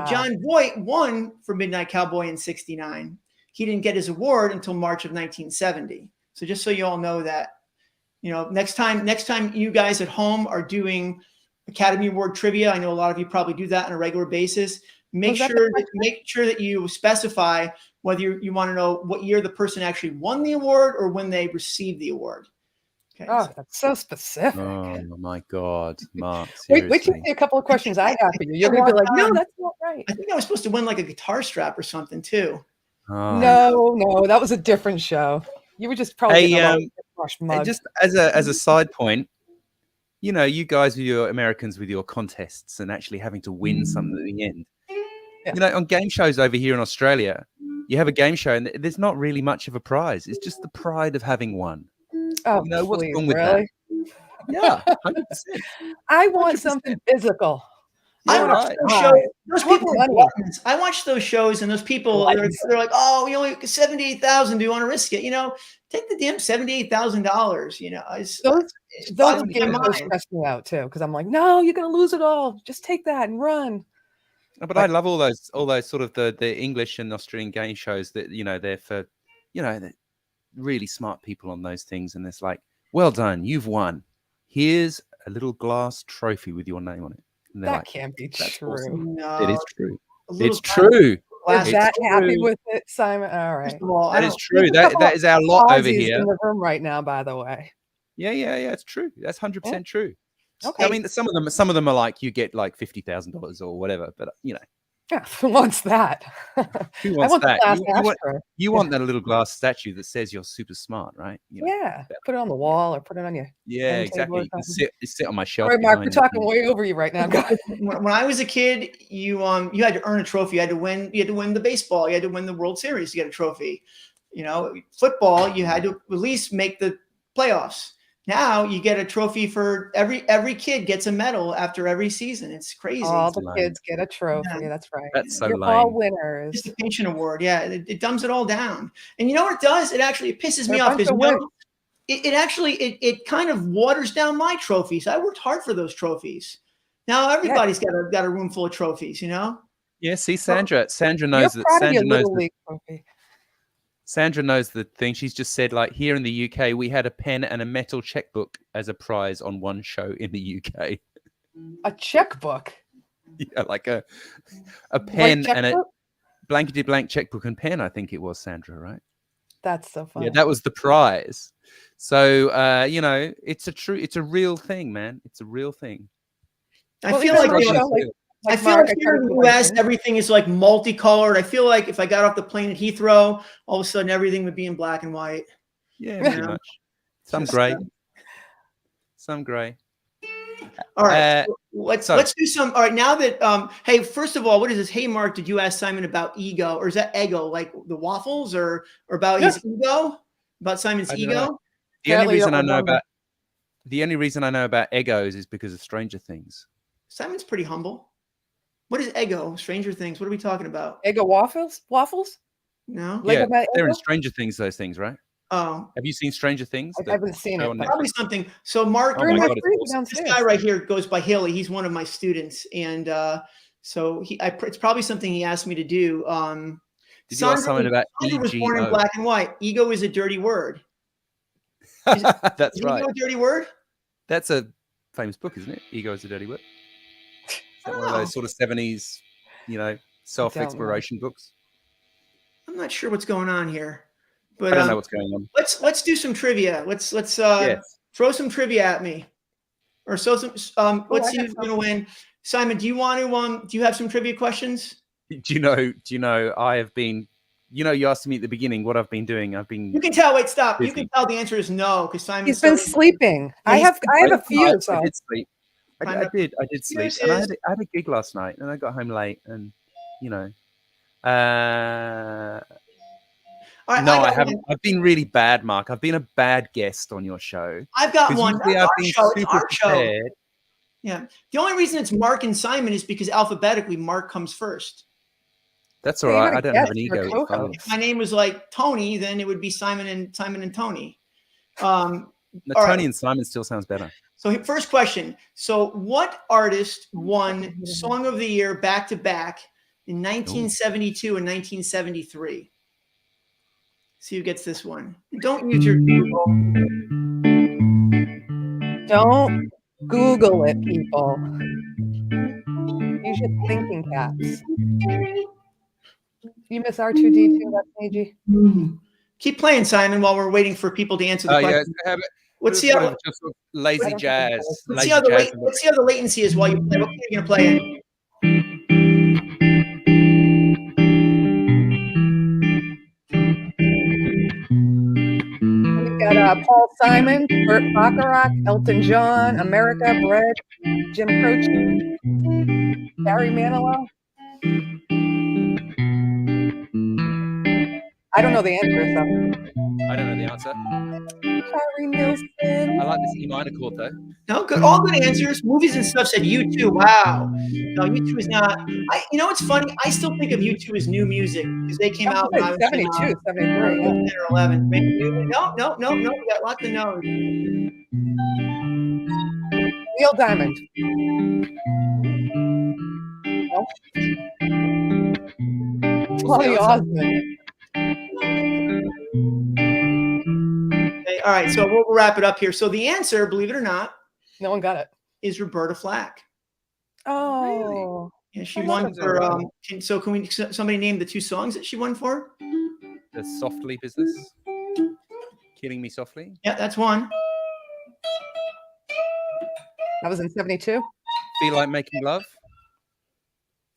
[SPEAKER 1] John Voight won for Midnight Cowboy in '69. He didn't get his award until March of 1970. So just so you all know that, next time you guys at home are doing Academy Award trivia, I know a lot of you probably do that on a regular basis. Make sure that you specify whether you want to know what year the person actually won the award or when they received the award. Okay.
[SPEAKER 3] Oh, that's so specific.
[SPEAKER 2] Oh my God, Mark!
[SPEAKER 3] Wait till you
[SPEAKER 2] Seriously.
[SPEAKER 3] see a couple of questions I got for you. You're gonna be like, no, that's not right.
[SPEAKER 1] I think I was supposed to win like a guitar strap or something too.
[SPEAKER 2] Oh.
[SPEAKER 3] No, that was a different show. You were just probably getting a lot of MISHMOSH mug.
[SPEAKER 2] Just as a side point, you know, you guys with your Americans with your contests and actually having to win something at the end.
[SPEAKER 3] Yeah.
[SPEAKER 2] You know, on game shows over here in Australia, you have a game show and there's not really much of a prize. It's just the pride of having won.
[SPEAKER 3] Oh,
[SPEAKER 2] you know, what's
[SPEAKER 3] please,
[SPEAKER 2] wrong with
[SPEAKER 3] really?
[SPEAKER 2] that? Yeah, 100%.
[SPEAKER 3] I want
[SPEAKER 2] 100%.
[SPEAKER 3] something physical.
[SPEAKER 1] I
[SPEAKER 2] Yeah,
[SPEAKER 1] watch
[SPEAKER 2] right.
[SPEAKER 1] those shows. Those
[SPEAKER 3] I want
[SPEAKER 1] people are
[SPEAKER 3] money.
[SPEAKER 1] gluttons. I watch those shows, and those people they're like, "Oh, you only $78,000. Do you want to risk it? You know, take the damn $78,000. You know,
[SPEAKER 3] Those
[SPEAKER 1] boggles
[SPEAKER 3] games
[SPEAKER 1] my
[SPEAKER 3] are
[SPEAKER 1] mind.
[SPEAKER 3] stressing me out too because I'm like, no, you're gonna lose it all. Just take that and run.
[SPEAKER 2] No, but I love all those sort of the English and Australian game shows that, you know, they're for, you know, they're really smart people on those things. And it's like, well done, you've won. Here's a little glass trophy with your name on it. And they're
[SPEAKER 3] That
[SPEAKER 2] like,
[SPEAKER 3] can't be
[SPEAKER 2] "That's
[SPEAKER 3] true.
[SPEAKER 2] awesome."
[SPEAKER 1] No,
[SPEAKER 2] It is true.
[SPEAKER 1] a little
[SPEAKER 2] It's true.
[SPEAKER 3] You're
[SPEAKER 1] glass-
[SPEAKER 3] that happy
[SPEAKER 2] true.
[SPEAKER 3] with it, Simon? All right.
[SPEAKER 1] First of all, I
[SPEAKER 2] That is
[SPEAKER 1] don't-
[SPEAKER 2] true.
[SPEAKER 3] There's a couple
[SPEAKER 2] That is our lot over
[SPEAKER 3] Aussies
[SPEAKER 2] here.
[SPEAKER 3] in the room right now, by the way.
[SPEAKER 2] Yeah, it's true. That's 100% true.
[SPEAKER 3] Okay.
[SPEAKER 2] I mean, some of them are like you get like $50,000 or whatever, but you know,
[SPEAKER 3] Yeah, who wants that?
[SPEAKER 2] who
[SPEAKER 3] I
[SPEAKER 2] wants
[SPEAKER 3] want
[SPEAKER 2] that?
[SPEAKER 3] the glass
[SPEAKER 2] You
[SPEAKER 3] ashtray.
[SPEAKER 2] you want that little glass statue that says you're super smart, right? You know,
[SPEAKER 3] Yeah, put it on the wall or put it on your
[SPEAKER 2] yeah,
[SPEAKER 3] end
[SPEAKER 2] exactly.
[SPEAKER 3] table or
[SPEAKER 2] You can
[SPEAKER 3] something.
[SPEAKER 2] sit on my shelf.
[SPEAKER 3] All right, Mark, we're
[SPEAKER 2] behind
[SPEAKER 3] talking
[SPEAKER 2] me.
[SPEAKER 3] way over you right now. Go ahead.
[SPEAKER 1] when I was a kid, you had to earn a trophy. You had to win. You had to win the baseball. You had to win the World Series to get a trophy. You know, football, you had to at least make the playoffs. Now you get a trophy for every kid gets a medal after every season. It's crazy.
[SPEAKER 3] All
[SPEAKER 2] It's
[SPEAKER 3] the
[SPEAKER 2] lame.
[SPEAKER 3] kids get a trophy.
[SPEAKER 1] Yeah.
[SPEAKER 3] That's right.
[SPEAKER 2] That's so
[SPEAKER 3] You're all
[SPEAKER 2] lame.
[SPEAKER 3] winners.
[SPEAKER 1] Participation award. Yeah, it dumbs it all down. And you know what it does? It actually pisses me
[SPEAKER 3] They're a
[SPEAKER 1] off
[SPEAKER 3] bunch
[SPEAKER 1] because
[SPEAKER 3] of wimps.
[SPEAKER 1] it kind of waters down my trophies. I worked hard for those trophies. Now everybody's got a room full of trophies. You know.
[SPEAKER 2] Yeah, see, Sandra
[SPEAKER 3] You're
[SPEAKER 2] knows that.
[SPEAKER 3] proud of your
[SPEAKER 2] Sandra knows
[SPEAKER 3] little
[SPEAKER 2] that.
[SPEAKER 3] league trophy.
[SPEAKER 2] Sandra knows the thing. She's just said, like, here in the UK, we had a pen and a metal checkbook as a prize on one show in the UK.
[SPEAKER 3] A checkbook.
[SPEAKER 2] Yeah, like a pen and a
[SPEAKER 3] checkbook?
[SPEAKER 2] blankety blank checkbook and pen. I think it was, Sandra, right?
[SPEAKER 3] That's so funny.
[SPEAKER 2] Yeah, that was the prize. So you know, it's a real thing, man. It's a real thing.
[SPEAKER 1] I feel like I feel like here in the US, everything is like multicolored. I feel like if I got off the plane at Heathrow, all of a sudden everything would be in black and white.
[SPEAKER 2] Yeah, pretty much. Some gray. Some gray.
[SPEAKER 1] All right. Let's do some. All right. Now that hey, first of all, what is this? Hey, Mark, did you ask Simon about ego, or is that ego, like the waffles, or about his ego, about Simon's ego?
[SPEAKER 2] The only reason I know about egos is because of Stranger Things.
[SPEAKER 1] Simon's pretty humble. What is ego? Stranger Things. What are we talking about?
[SPEAKER 3] Eggo waffles? Waffles?
[SPEAKER 1] No.
[SPEAKER 2] Yeah, they're in Stranger Things. Those things, right?
[SPEAKER 1] Oh,
[SPEAKER 2] have you seen Stranger Things?
[SPEAKER 3] I haven't seen it.
[SPEAKER 1] Probably something. So Mark,
[SPEAKER 2] oh my God,
[SPEAKER 1] this guy right here goes by Haley. He's one of my students, and so it's probably something he asked me to do.
[SPEAKER 2] Did you ask someone about
[SPEAKER 1] Sandra was born in black and white. Ego is a dirty word.
[SPEAKER 2] That's right.
[SPEAKER 1] Ego a dirty word?
[SPEAKER 2] That's a famous book, isn't it? Ego is a dirty word. Is that one of those sort of 70s, you know, self-exploration books?
[SPEAKER 1] I'm not sure what's going on here, but
[SPEAKER 2] I don't know what's going on.
[SPEAKER 1] Let's do some trivia. Let's throw some trivia at me, or so some. Let's see who's going to win. Simon, do you want to? Do you have some trivia questions?
[SPEAKER 2] Do you know? I have been. You know, you asked me at the beginning what I've been doing.
[SPEAKER 1] You can tell. Wait, stop.
[SPEAKER 2] Busy.
[SPEAKER 1] You can tell the answer is no because Simon.
[SPEAKER 3] He's been sleeping. I have a few. So
[SPEAKER 2] I did sleep. I did sleep, and I had a gig last night, and I got home late, and you know, I haven't. I've been really bad, Mark. I've been a bad guest on your show.
[SPEAKER 1] I've got one.
[SPEAKER 2] I've been super prepared.
[SPEAKER 1] Yeah. The only reason it's Mark and Simon is because alphabetically Mark comes first.
[SPEAKER 2] That's all right. I don't have an ego.
[SPEAKER 1] If my name was like Tony, then it would be Simon and Tony.
[SPEAKER 2] Tony and Simon still sounds better.
[SPEAKER 1] So first question. So what artist won Song of the Year back to back in 1972 and 1973? See who gets this one. Don't use your Google.
[SPEAKER 3] Don't Google it, people. Use your thinking caps. You miss R2D2, that's AG.
[SPEAKER 1] Keep playing, Simon, while we're waiting for people to answer the question.
[SPEAKER 2] Yeah.
[SPEAKER 1] Let's see how
[SPEAKER 2] just sort of lazy jazz.
[SPEAKER 1] let's see how the latency is while you play. What key are you gonna play in?
[SPEAKER 3] We've got Paul Simon, Burt Bacharach, Elton John, America, Bread, Jim Croce, Barry Manilow. I don't know the answer, so.
[SPEAKER 2] I don't know the answer.
[SPEAKER 3] Harry Nilsson.
[SPEAKER 2] I like this E minor chord though.
[SPEAKER 1] No, good. All good answers. Movies and stuff said U2. Wow. No, U2 is not. You know, it's funny. I still think of U2 as new music because they came out when I was
[SPEAKER 3] 72, 73.
[SPEAKER 1] 10 or 11. No. We got lots of no's.
[SPEAKER 3] Neil Diamond. No. Tony Osmond.
[SPEAKER 1] Okay, all right, so we'll wrap it up here. So the answer, believe it or not,
[SPEAKER 3] No one got it.
[SPEAKER 1] is Roberta Flack.
[SPEAKER 3] Oh.
[SPEAKER 1] Yeah, she won for. Can we? Somebody name the 2 songs that she won for?
[SPEAKER 2] The Softly Business. Killing Me Softly.
[SPEAKER 1] Yeah, that's one.
[SPEAKER 3] That was in 72.
[SPEAKER 2] Feel Like Making Love.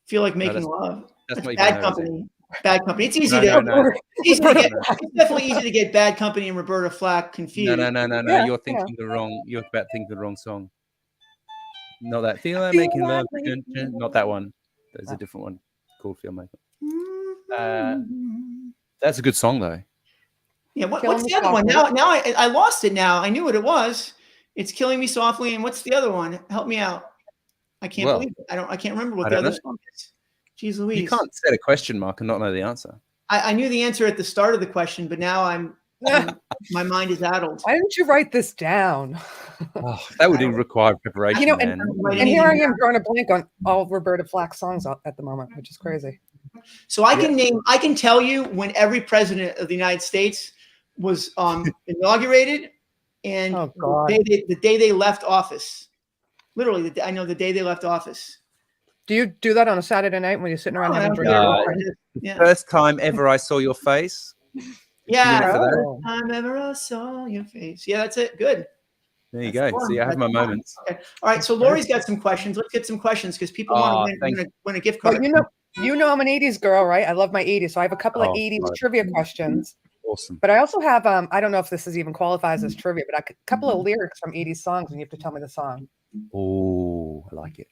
[SPEAKER 1] Feel Like Making Love.
[SPEAKER 2] That's not even
[SPEAKER 1] Bad
[SPEAKER 2] her,
[SPEAKER 1] Company. Bad Company. It's easy
[SPEAKER 2] No.
[SPEAKER 1] It's definitely easy to get Bad Company and Roberta Flack confused.
[SPEAKER 2] No.
[SPEAKER 3] Yeah,
[SPEAKER 2] You're thinking the wrong. You're about thinking the wrong song. Not that. Feel Like Making Love. Not that one. There's a different one called Feel Making. That's a good song though.
[SPEAKER 1] Yeah. What's the other one? Now I lost it. Now I knew what it was. It's Killing Me Softly. And what's the other one? Help me out. I can't believe it. I can't remember what the other song is. Jeez Louise.
[SPEAKER 2] You can't set a question mark and not know the answer.
[SPEAKER 1] I knew the answer at the start of the question, but now my mind is addled.
[SPEAKER 3] Why didn't you write this down?
[SPEAKER 2] Oh, that would require preparation.
[SPEAKER 3] You know,
[SPEAKER 2] man.
[SPEAKER 3] and here I am drawing a blank on all Roberta Flack songs at the moment, which is crazy.
[SPEAKER 1] So I can tell you when every president of the United States was inaugurated and the day they left office. Literally, I know the day they left office.
[SPEAKER 3] Do you do that on a Saturday night when you're sitting around having drinks?
[SPEAKER 2] First time ever I saw your face.
[SPEAKER 1] Yeah, first time ever I saw your face. Yeah, that's it. Good.
[SPEAKER 2] There you go. See, I have my moments.
[SPEAKER 1] Okay. All right. So Laurie's got some questions. Let's get some questions because people want to win a gift card.
[SPEAKER 3] Well, you know I'm an 80s girl, right? I love my 80s. So I have a couple of 80s trivia questions.
[SPEAKER 2] Awesome.
[SPEAKER 3] But I also have, I don't know if this is even qualifies as trivia, but a couple of lyrics from 80s songs, and you have to tell me the song.
[SPEAKER 2] Oh, I like it.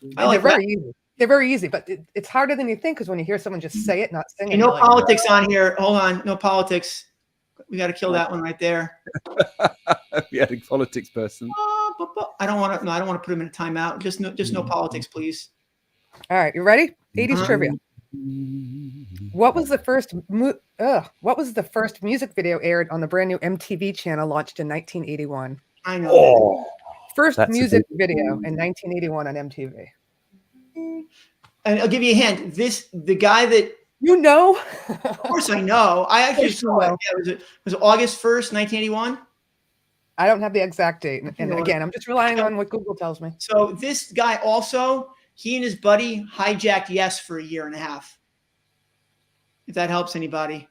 [SPEAKER 3] They're very easy. They're very easy, but it's harder than you think because when you hear someone just say it, not sing it.
[SPEAKER 1] No politics on here. Hold on. No politics. We got to kill that one right there.
[SPEAKER 2] Yeah, a politics person.
[SPEAKER 1] I don't want to put him in a timeout. Just no politics, please.
[SPEAKER 3] All right, you ready? 80s trivia. What was the first music video aired on the brand new MTV channel launched in 1981?
[SPEAKER 1] I know.
[SPEAKER 3] First music video in 1981 on MTV.
[SPEAKER 1] And I'll give you a hint. The guy that
[SPEAKER 3] you know,
[SPEAKER 1] of course I know. I actually saw it. Yeah, was it August 1st, 1981?
[SPEAKER 3] I don't have the exact date. And again, I'm just relying on what Google tells me.
[SPEAKER 1] So this guy also, he and his buddy hijacked Yes for a year and a half. If that helps anybody.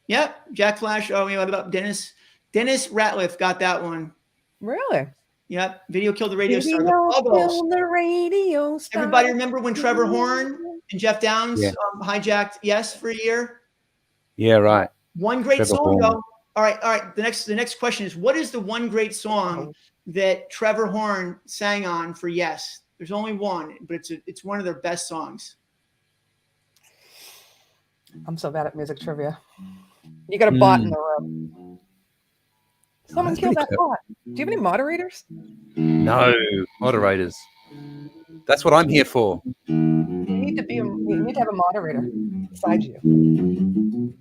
[SPEAKER 1] Yep. Jack Flash. Oh, Dennis Ratliff got that one.
[SPEAKER 3] Really?
[SPEAKER 1] Yep. Video Killed the Radio Star. The
[SPEAKER 3] radio star.
[SPEAKER 1] Everybody remember when Trevor Horn and Jeff Downs hijacked Yes for a year?
[SPEAKER 2] Yeah, right.
[SPEAKER 1] One great song, though. All right. The next question is, what is the one great song that Trevor Horn sang on for Yes? There's only one, but it's one of their best songs.
[SPEAKER 3] I'm so bad at music trivia. You got a bot in the room. Someone killed that bot. Do you have any moderators?
[SPEAKER 2] No, moderators. That's what I'm here for.
[SPEAKER 3] You need to have a moderator beside you.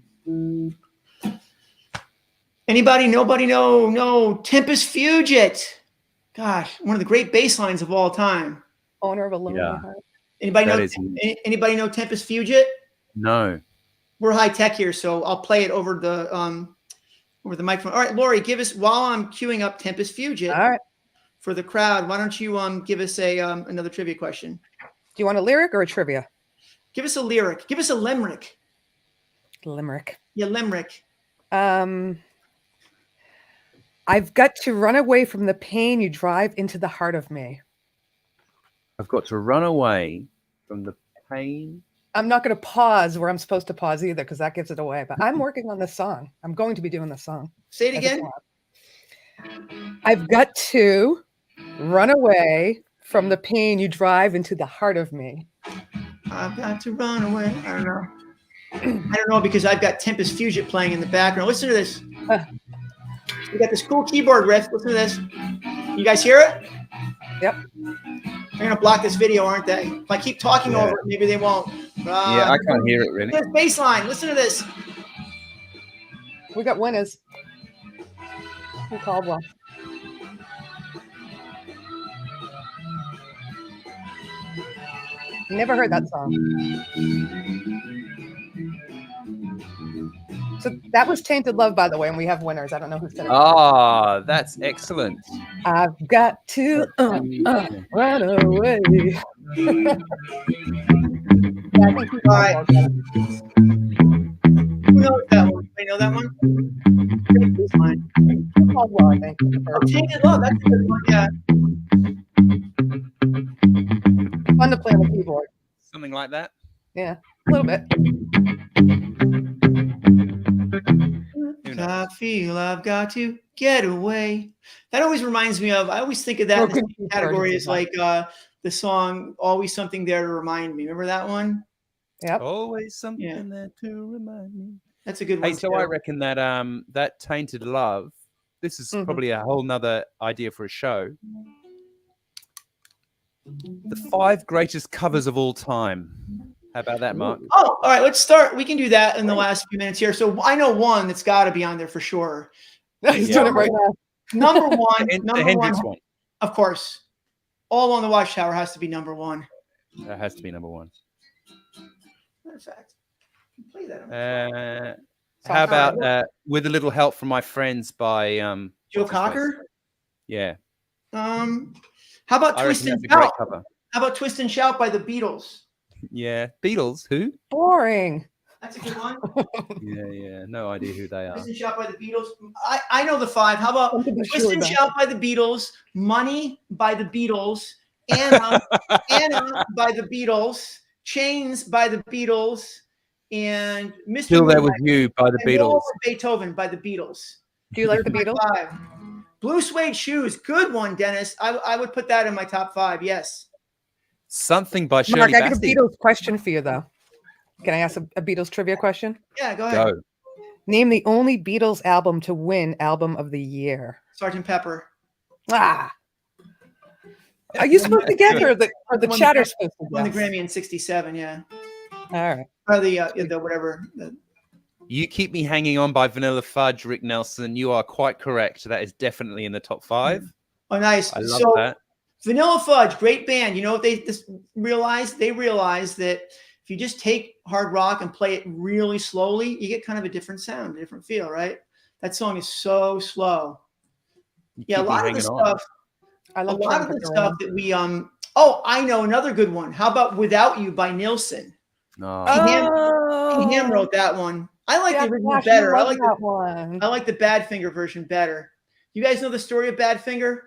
[SPEAKER 1] Anybody? Nobody? No. Tempest Fugitive. Gosh, one of the great bass lines of all time.
[SPEAKER 3] Owner of a Lonely Heart.
[SPEAKER 1] Anybody know Tempest Fugitive?
[SPEAKER 2] No.
[SPEAKER 1] We're high tech here, so I'll play it over the microphone. All right, Laurie, give us, while I'm queuing up Tempest Fugitive for the crowd, why don't you give us another trivia question?
[SPEAKER 3] Do you want a lyric or a trivia?
[SPEAKER 1] Give us a lyric. Give us a limerick.
[SPEAKER 3] Limerick.
[SPEAKER 1] Yeah, limerick.
[SPEAKER 3] I've got to run away from the pain you drive into the heart of me.
[SPEAKER 2] I've got to run away from the pain.
[SPEAKER 3] I'm not going to pause where I'm supposed to pause either because that gives it away. But I'm working on this song. I'm going to be doing this song.
[SPEAKER 1] Say it again.
[SPEAKER 3] I've got to run away from the pain you drive into the heart of me.
[SPEAKER 1] I've got to run away. I don't know. I don't know because I've got Tempest Fugitive playing in the background. Listen to this. We got this cool keyboard riff. Listen to this. You guys hear it?
[SPEAKER 3] Yep.
[SPEAKER 1] They're gonna block this video, aren't they? If I keep talking over it, maybe they won't.
[SPEAKER 2] Yeah, I can't hear it really.
[SPEAKER 1] This bass line. Listen to this.
[SPEAKER 3] We got winners. Who called one? Never heard that song. So that was Tainted Love, by the way, and we have winners. I don't know who said it.
[SPEAKER 2] Ah, that's excellent.
[SPEAKER 3] I've got to run away. Yeah, I think
[SPEAKER 1] All right. Who knows that one? Anybody know that one? Great bass line.
[SPEAKER 3] Who called well, I think.
[SPEAKER 1] Oh, Tainted Love. That's a good one. Yeah.
[SPEAKER 3] Fun to play on the keyboard.
[SPEAKER 2] Something like that.
[SPEAKER 3] Yeah, a little bit.
[SPEAKER 1] I feel I've got to get away. That always reminds me of, I always think of that in the category as like the song Always Something There to Remind Me. Remember that one?
[SPEAKER 3] Yep.
[SPEAKER 2] Always something there to remind me.
[SPEAKER 1] That's a good one.
[SPEAKER 2] Hey, so I reckon that that Tainted Love, this is probably a whole nother idea for a show. The 5 greatest covers of all time. How about that, Mark?
[SPEAKER 1] Oh, all right. Let's start. We can do that in the last few minutes here. So I know one that's got to be on there for sure.
[SPEAKER 3] He's doing it right now.
[SPEAKER 1] Number one.
[SPEAKER 2] The Hendrix one.
[SPEAKER 1] Of course. All on the Watchtower has to be number one.
[SPEAKER 2] That has to be number one.
[SPEAKER 1] Matter of fact, play that.
[SPEAKER 2] How about With a Little Help from My Friends by
[SPEAKER 1] Joe Cocker?
[SPEAKER 2] Yeah.
[SPEAKER 1] How about Twist and Shout? How about Twist and Shout by the Beatles?
[SPEAKER 2] Yeah. Beatles, who?
[SPEAKER 3] Boring.
[SPEAKER 1] That's a good one.
[SPEAKER 2] Yeah. No idea who they are.
[SPEAKER 1] Twist and Shout by the Beatles. I know the 5. How about Twist and Shout by the Beatles, Money by the Beatles, Anna by the Beatles, Chains by the Beatles, and Mr.
[SPEAKER 2] Still There With You by the Beatles.
[SPEAKER 1] Beethoven by the Beatles.
[SPEAKER 3] Do you like the Beatles?
[SPEAKER 1] 5. Blue Suede Shoes. Good one, Dennis. I would put that in my top 5. Yes.
[SPEAKER 2] Something by Shirley
[SPEAKER 3] Mark, I got a
[SPEAKER 2] Bassey.
[SPEAKER 3] Beatles question for you, though. Can I ask a Beatles trivia question?
[SPEAKER 1] Yeah, go ahead.
[SPEAKER 2] Go.
[SPEAKER 3] Name the only Beatles album to win Album of the Year.
[SPEAKER 1] Sgt. Pepper.
[SPEAKER 3] Ah. Are you supposed to get or the chatter's supposed to
[SPEAKER 1] Won the
[SPEAKER 3] guess?
[SPEAKER 1] Grammy in '67. Yeah.
[SPEAKER 3] All right.
[SPEAKER 1] Or the whatever.
[SPEAKER 2] You Keep Me Hanging On by Vanilla Fudge, Rick Nelson. You are quite correct. That is definitely in the top 5.
[SPEAKER 1] Oh, nice.
[SPEAKER 2] I love that.
[SPEAKER 1] Vanilla Fudge, great band. You know what they realized? They realized that if you just take hard rock and play it really slowly, you get kind of a different sound, a different feel, right? That song is so slow. Yeah, a lot of the stuff. A lot of the stuff that we Oh, I know another good one. How about Without You by Nilsson?
[SPEAKER 2] No.
[SPEAKER 1] Pete Ham wrote that one. I like the original better. I like that one. I like the Badfinger version better. You guys know the story of Badfinger?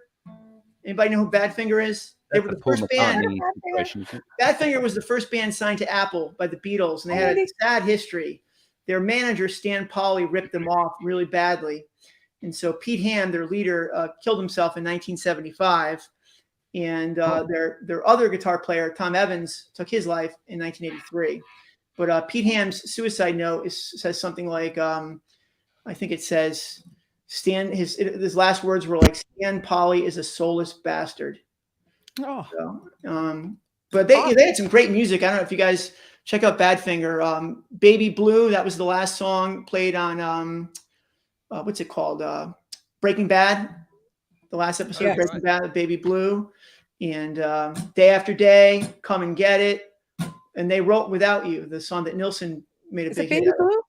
[SPEAKER 1] Anybody know who Badfinger is? They were the first band. Badfinger was the first band signed to Apple by the Beatles, and they had a sad history. Their manager, Stan Polly, ripped them off really badly. And so Pete Ham, their leader, killed himself in 1975. And their other guitar player, Tom Evans, took his life in 1983. But Pete Ham's suicide note says something like, I think it says, his last words were like, Stan Polly is a soulless bastard.
[SPEAKER 3] Oh.
[SPEAKER 1] So, but they had some great music. I don't know if you guys check out Badfinger. Baby Blue, that was the last song played on, what's it called? Breaking Bad. The last episode of Breaking Bad, Baby Blue. And Day After Day, Come and Get It. And they wrote Without You, the song that Nilsson made a big hit.
[SPEAKER 3] Baby Blue?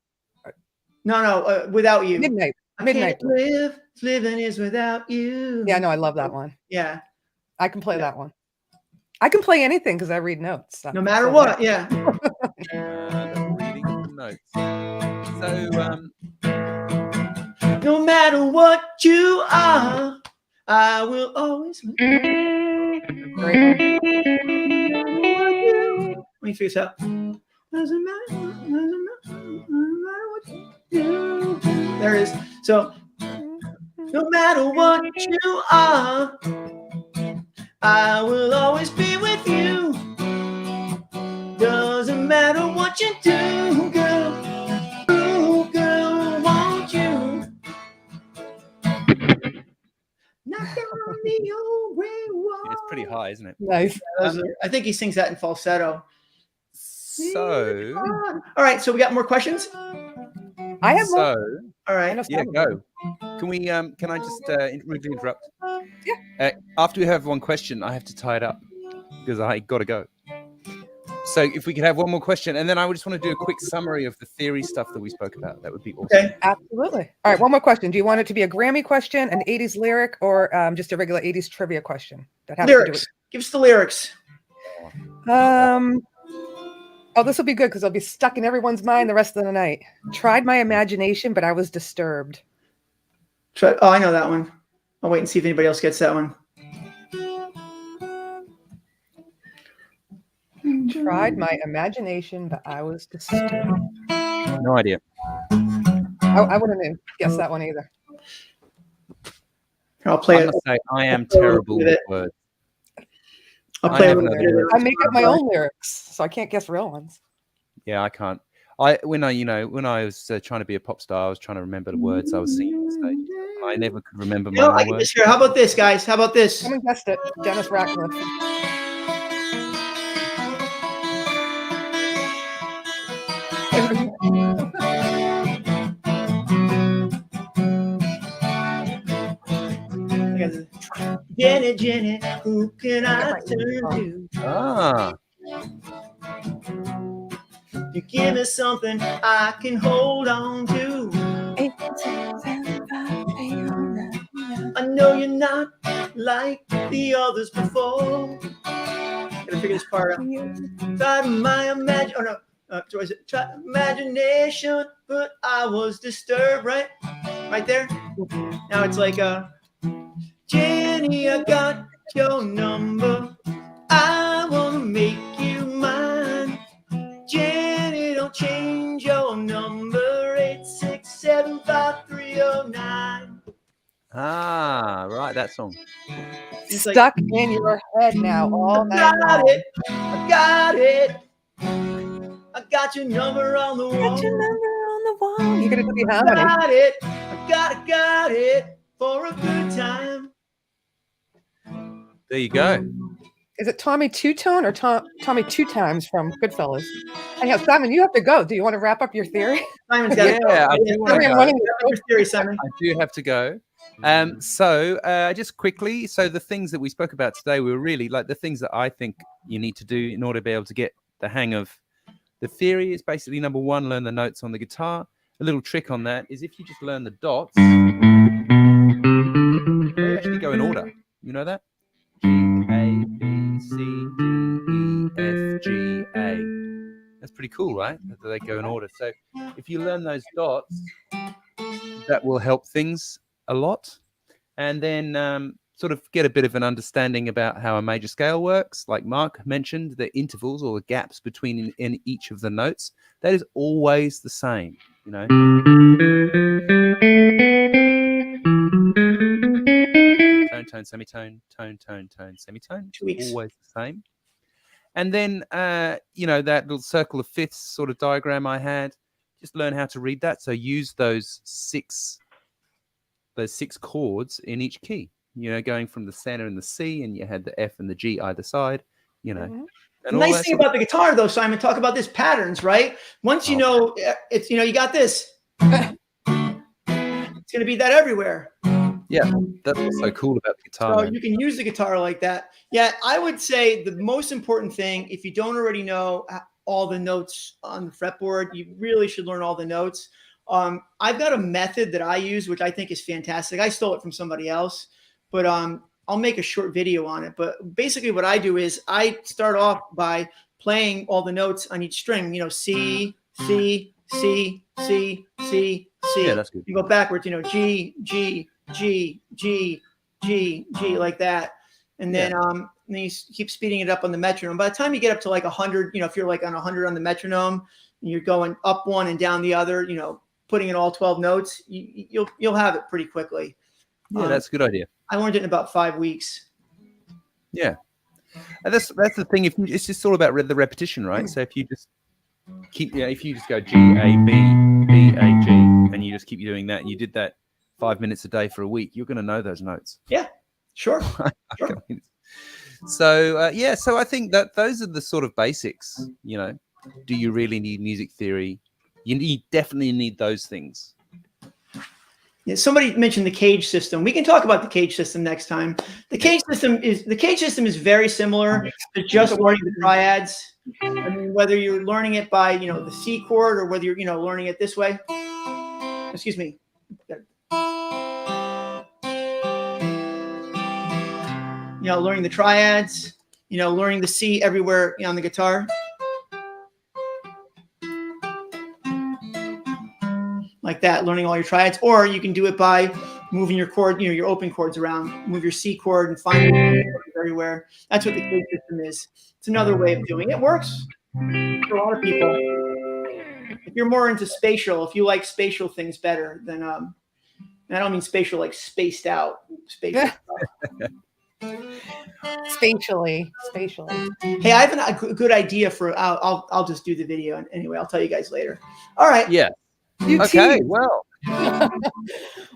[SPEAKER 1] No, Without You.
[SPEAKER 3] Midnight.
[SPEAKER 1] I can't live, living is without you.
[SPEAKER 3] Yeah, no, I love that one.
[SPEAKER 1] Yeah.
[SPEAKER 3] I can play that one. I can play anything because I read notes.
[SPEAKER 1] No matter what, yeah.
[SPEAKER 2] Reading notes. So,
[SPEAKER 1] no matter what you are, I will always.
[SPEAKER 3] Great one.
[SPEAKER 1] Let me figure this out. Doesn't matter what you do. There it is. So, no matter what you are, I will always be with you. Doesn't matter what you do, girl. Ooh, girl, won't you? Knock down the old gray wall.
[SPEAKER 2] It's pretty high, isn't it?
[SPEAKER 3] Nice.
[SPEAKER 1] I think he sings that in falsetto.
[SPEAKER 2] So,
[SPEAKER 1] All right, so we got more questions.
[SPEAKER 3] I have more.
[SPEAKER 1] All right.
[SPEAKER 2] yeah, go. Can we? Can I just rudely interrupt?
[SPEAKER 3] Yeah.
[SPEAKER 2] After we have one question, I have to tie it up because I got to go. So if we could have one more question, and then I would just want to do a quick summary of the theory stuff that we spoke about. That would be awesome.
[SPEAKER 1] Okay.
[SPEAKER 3] Absolutely. All right, one more question. Do you want it to be a Grammy question, an 80s lyric, or just a regular 80s trivia question? That has
[SPEAKER 1] Lyrics.
[SPEAKER 3] To do
[SPEAKER 1] Give us the lyrics.
[SPEAKER 3] with... Oh, this will be good because I'll be stuck in everyone's mind the rest of the night. Tried my imagination, but I was disturbed.
[SPEAKER 1] Oh, I know that one. I'll wait and see if anybody else gets that one.
[SPEAKER 3] Tried my imagination, but I was disturbed.
[SPEAKER 2] No idea.
[SPEAKER 3] I wouldn't have guessed that one either.
[SPEAKER 1] I'll play
[SPEAKER 2] I
[SPEAKER 1] it.
[SPEAKER 2] must say, I am terrible with words.
[SPEAKER 1] I'll play
[SPEAKER 2] I
[SPEAKER 1] it.
[SPEAKER 2] have another lyric.
[SPEAKER 3] I make up my own lyrics, so I can't guess real ones.
[SPEAKER 2] Yeah, I can't. When I was trying to be a pop star, I was trying to remember the words I was singing on stage. I never could remember my
[SPEAKER 1] I
[SPEAKER 2] own
[SPEAKER 1] can
[SPEAKER 2] words.
[SPEAKER 1] just hear. How about this, guys? How about this?
[SPEAKER 3] Someone guessed it. Dennis Ratcliffe.
[SPEAKER 1] Jenny, Jenny, who can I turn to?
[SPEAKER 2] Ah,
[SPEAKER 1] You give me something I can hold on to. I know you're not like the others before. Gotta figure this part out. Tried my imagination, but I was disturbed. Right there. Now it's like Jenny, I got your number. I wanna make you mine. Jenny, don't change your number. 8675309.
[SPEAKER 2] right, that song.
[SPEAKER 1] It's
[SPEAKER 3] Stuck in your head now all night
[SPEAKER 1] got
[SPEAKER 3] long.
[SPEAKER 1] it. I got it. I got your number on the wall.
[SPEAKER 3] Got your number on the wall. You're gonna do the harmony.
[SPEAKER 1] Got it. I got it for a good time.
[SPEAKER 2] There you go.
[SPEAKER 3] Is it Tommy Two-Tone or Tommy Two Times from Goodfellas? Anyhow, Simon, you have to go. Do you want to wrap up your theory?
[SPEAKER 1] Simon's got to go.
[SPEAKER 2] Yeah, I do want to
[SPEAKER 3] I'm
[SPEAKER 2] go.
[SPEAKER 3] running
[SPEAKER 1] Your theory, Simon.
[SPEAKER 2] I do have to go. So just quickly, so the things that we spoke about today were really like the things that I think you need to do in order to be able to get the hang of the theory. Is basically number one, learn the notes on the guitar. A little trick on that is if you just learn the dots, they actually go in order. You know that? G, A, B, C, D, E, F, G, A. That's pretty cool, right? That they go in order. So if you learn those dots, that will help things a lot. And then sort of get a bit of an understanding about how a major scale works. Like Mark mentioned, the intervals or the gaps between in each of the notes, that is always the same, you know. Tone, tone, semitone, tone, tone, tone, semitone. Always the same. And then, that little circle of fifths sort of diagram I had, just learn how to read that. So use those six chords in each key, going from the center and the C, and you had the F and the G either side,
[SPEAKER 1] And the nice thing about the guitar, though, Simon, talk about this patterns, right? Once you know it's, you got this, it's going to be that everywhere.
[SPEAKER 2] Yeah, that's what's so cool about the guitar.
[SPEAKER 1] So you can use the guitar like that. Yeah, I would say the most important thing, if you don't already know all the notes on the fretboard, you really should learn all the notes. I've got a method that I use, which I think is fantastic. I stole it from somebody else, but I'll make a short video on it. But basically what I do is I start off by playing all the notes on each string, C, C, C, C, C, C.
[SPEAKER 2] Yeah, that's good.
[SPEAKER 1] You go backwards, G, G, G, G, G, G, like that. And then, then you keep speeding it up on the metronome. By the time you get up to like 100, if you're like on 100 on the metronome, and you're going up one and down the other, putting in all 12 notes, you'll have it pretty quickly.
[SPEAKER 2] Yeah, that's a good idea.
[SPEAKER 1] I learned it in about 5 weeks.
[SPEAKER 2] Yeah, and that's the thing. It's just all about the repetition, right? So if you just if you just go G A B B A G, and you just keep doing that, and you did that 5 minutes a day for a week, you're going to know those notes.
[SPEAKER 1] Yeah, sure. Sure.
[SPEAKER 2] So so I think that those are the sort of basics. Do you really need music theory? You definitely need those things.
[SPEAKER 1] Yeah, somebody mentioned the cage system. We can talk about the cage system next time. The cage system is very similar to just learning the triads. I mean, whether you're learning it by the C chord or whether you're learning it this way. Excuse me. Learning the triads. Learning the C everywhere on the guitar. Like that, learning all your triads, or you can do it by moving your chord, your open chords around, move your C chord and find it everywhere. That's what the cage system is. It's another way of doing it. It works for a lot of people. If you're more into spatial, if you like spatial things better, then and I don't mean spatial like spaced out, spatial.
[SPEAKER 3] Spatially.
[SPEAKER 1] Hey, I have a good idea for. I'll just do the video anyway. I'll tell you guys later. All right.
[SPEAKER 2] Yeah. Okay, well,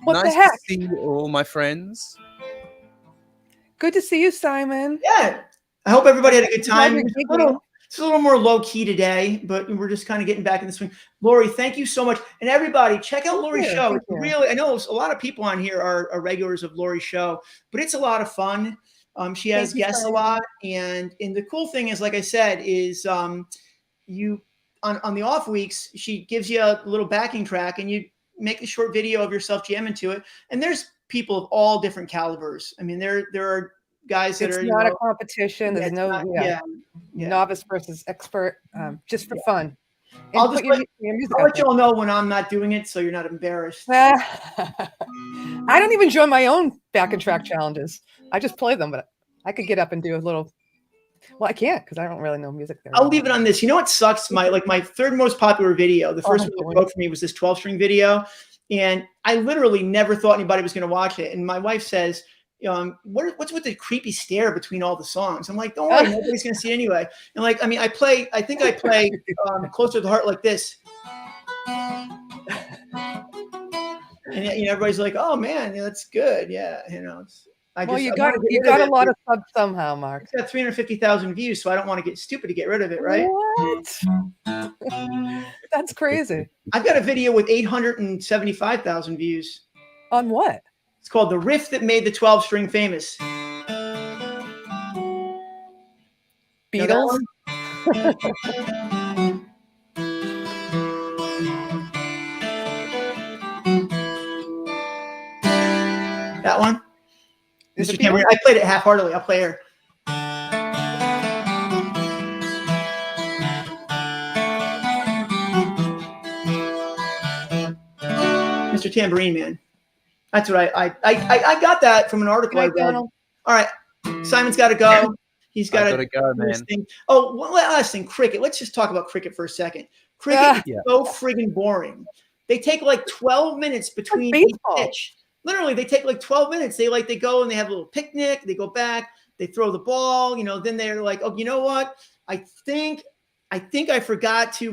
[SPEAKER 3] what
[SPEAKER 2] nice
[SPEAKER 3] the heck?
[SPEAKER 2] to see you all, my friends.
[SPEAKER 3] Good to see you, Simon.
[SPEAKER 1] Yeah, I hope everybody had a good time.
[SPEAKER 3] It's
[SPEAKER 1] a little more low key today, but we're just kind of getting back in the swing. Laurie, thank you so much, and everybody, check out Laurie's show. It's really, I know a lot of people on here are regulars of Laurie's show, but it's a lot of fun. She has guests a lot, and the cool thing is, like I said, is you. On the off weeks, she gives you a little backing track and you make a short video of yourself jamming to it. And there's people of all different calibers. I mean, there are guys that are
[SPEAKER 3] not a competition. There's no novice versus expert, just for fun. And
[SPEAKER 1] I'll let you all know when I'm not doing it, so you're not embarrassed.
[SPEAKER 3] I don't even join my own backing track challenges. I just play them, but I could get up and do a little. Well, I can't because I don't really know music there.
[SPEAKER 1] I'll leave it on this. You know what sucks? My third most popular video, the first one that broke for me was this 12-string video. And I literally never thought anybody was going to watch it. And my wife says, what's with the creepy stare between all the songs? I'm like, don't worry, nobody's going to see it anyway. And I think I play Closer to the Heart like this. And everybody's like, oh man, that's good. Yeah.
[SPEAKER 3] You got a lot of subs somehow, Mark.
[SPEAKER 1] It's got 350,000 views, so I don't want to get stupid to get rid of it, right?
[SPEAKER 3] What? That's crazy.
[SPEAKER 1] I've got a video with 875,000 views.
[SPEAKER 3] On what?
[SPEAKER 1] It's called The Riff That Made the 12-String Famous.
[SPEAKER 3] Beatles?
[SPEAKER 1] That one? Mr. Cameron, I played it half-heartedly. I'll play her. Mr. Tambourine Man. That's what I got that from an article I read. All right, Simon's got to go. He's got to
[SPEAKER 2] go, man.
[SPEAKER 1] Oh, one last thing, cricket. Let's just talk about cricket for a second. Cricket is so friggin' boring. They take like 12 minutes between each pitch. Literally, they take like 12 minutes. They go and they have a little picnic. They go back. They throw the ball. Then they're like, oh, you know what? I think I forgot to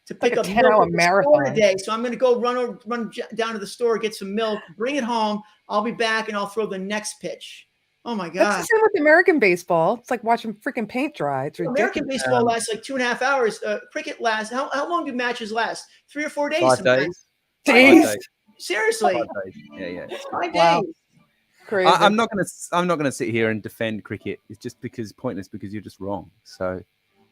[SPEAKER 1] pick up
[SPEAKER 3] 10-hour marathon
[SPEAKER 1] today. So I'm going to go run down to the store, get some milk, bring it home. I'll be back and I'll throw the next pitch. Oh my God.
[SPEAKER 3] That's the same with American baseball. It's like watching freaking paint dry. It's ridiculous.
[SPEAKER 1] American baseball lasts like 2.5 hours. Cricket lasts. How long do matches last? 3 or 4 days.
[SPEAKER 2] 5 days.
[SPEAKER 3] Days.
[SPEAKER 1] Seriously.
[SPEAKER 2] 5 days. Yeah.
[SPEAKER 1] 5 days.
[SPEAKER 3] Wow. Crazy.
[SPEAKER 2] I'm not gonna sit here and defend cricket. It's just pointless because you're just wrong. So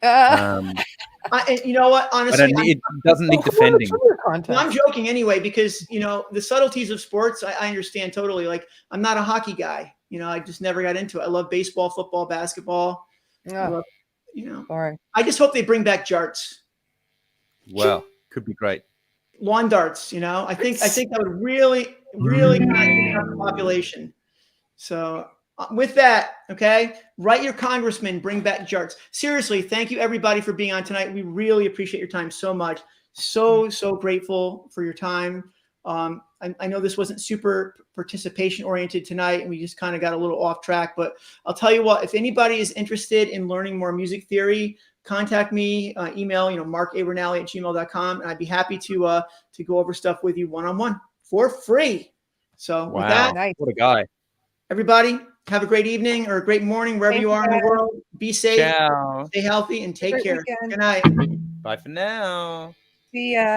[SPEAKER 1] you know what? Honestly,
[SPEAKER 2] it doesn't need defending.
[SPEAKER 1] I'm joking anyway because the subtleties of sports I understand totally. Like I'm not a hockey guy. I just never got into it. I love baseball, football, basketball.
[SPEAKER 3] Sorry.
[SPEAKER 1] I just hope they bring back jarts.
[SPEAKER 2] Well, could be great.
[SPEAKER 1] Lawn darts. I think that would really. really kind of taking up the population. So with that, okay, write your congressman, bring back jarts. Seriously, thank you everybody for being on tonight. We really appreciate your time so much. So grateful for your time. I know this wasn't super participation oriented tonight, and we just kind of got a little off track, but I'll tell you what, if anybody is interested in learning more music theory, contact me, email, markabernally@gmail.com, and I'd be happy to go over stuff with you one-on-one for free. So with that,
[SPEAKER 3] Nice.
[SPEAKER 2] What a guy.
[SPEAKER 1] everybody, have a great evening or a great morning wherever
[SPEAKER 3] Thank
[SPEAKER 1] you are
[SPEAKER 3] you,
[SPEAKER 1] in the
[SPEAKER 3] guys.
[SPEAKER 1] world. Be safe,
[SPEAKER 2] Ciao.
[SPEAKER 1] stay healthy, and take
[SPEAKER 3] Great
[SPEAKER 1] care.
[SPEAKER 3] weekend.
[SPEAKER 1] Good night.
[SPEAKER 2] Bye for now.
[SPEAKER 3] See ya.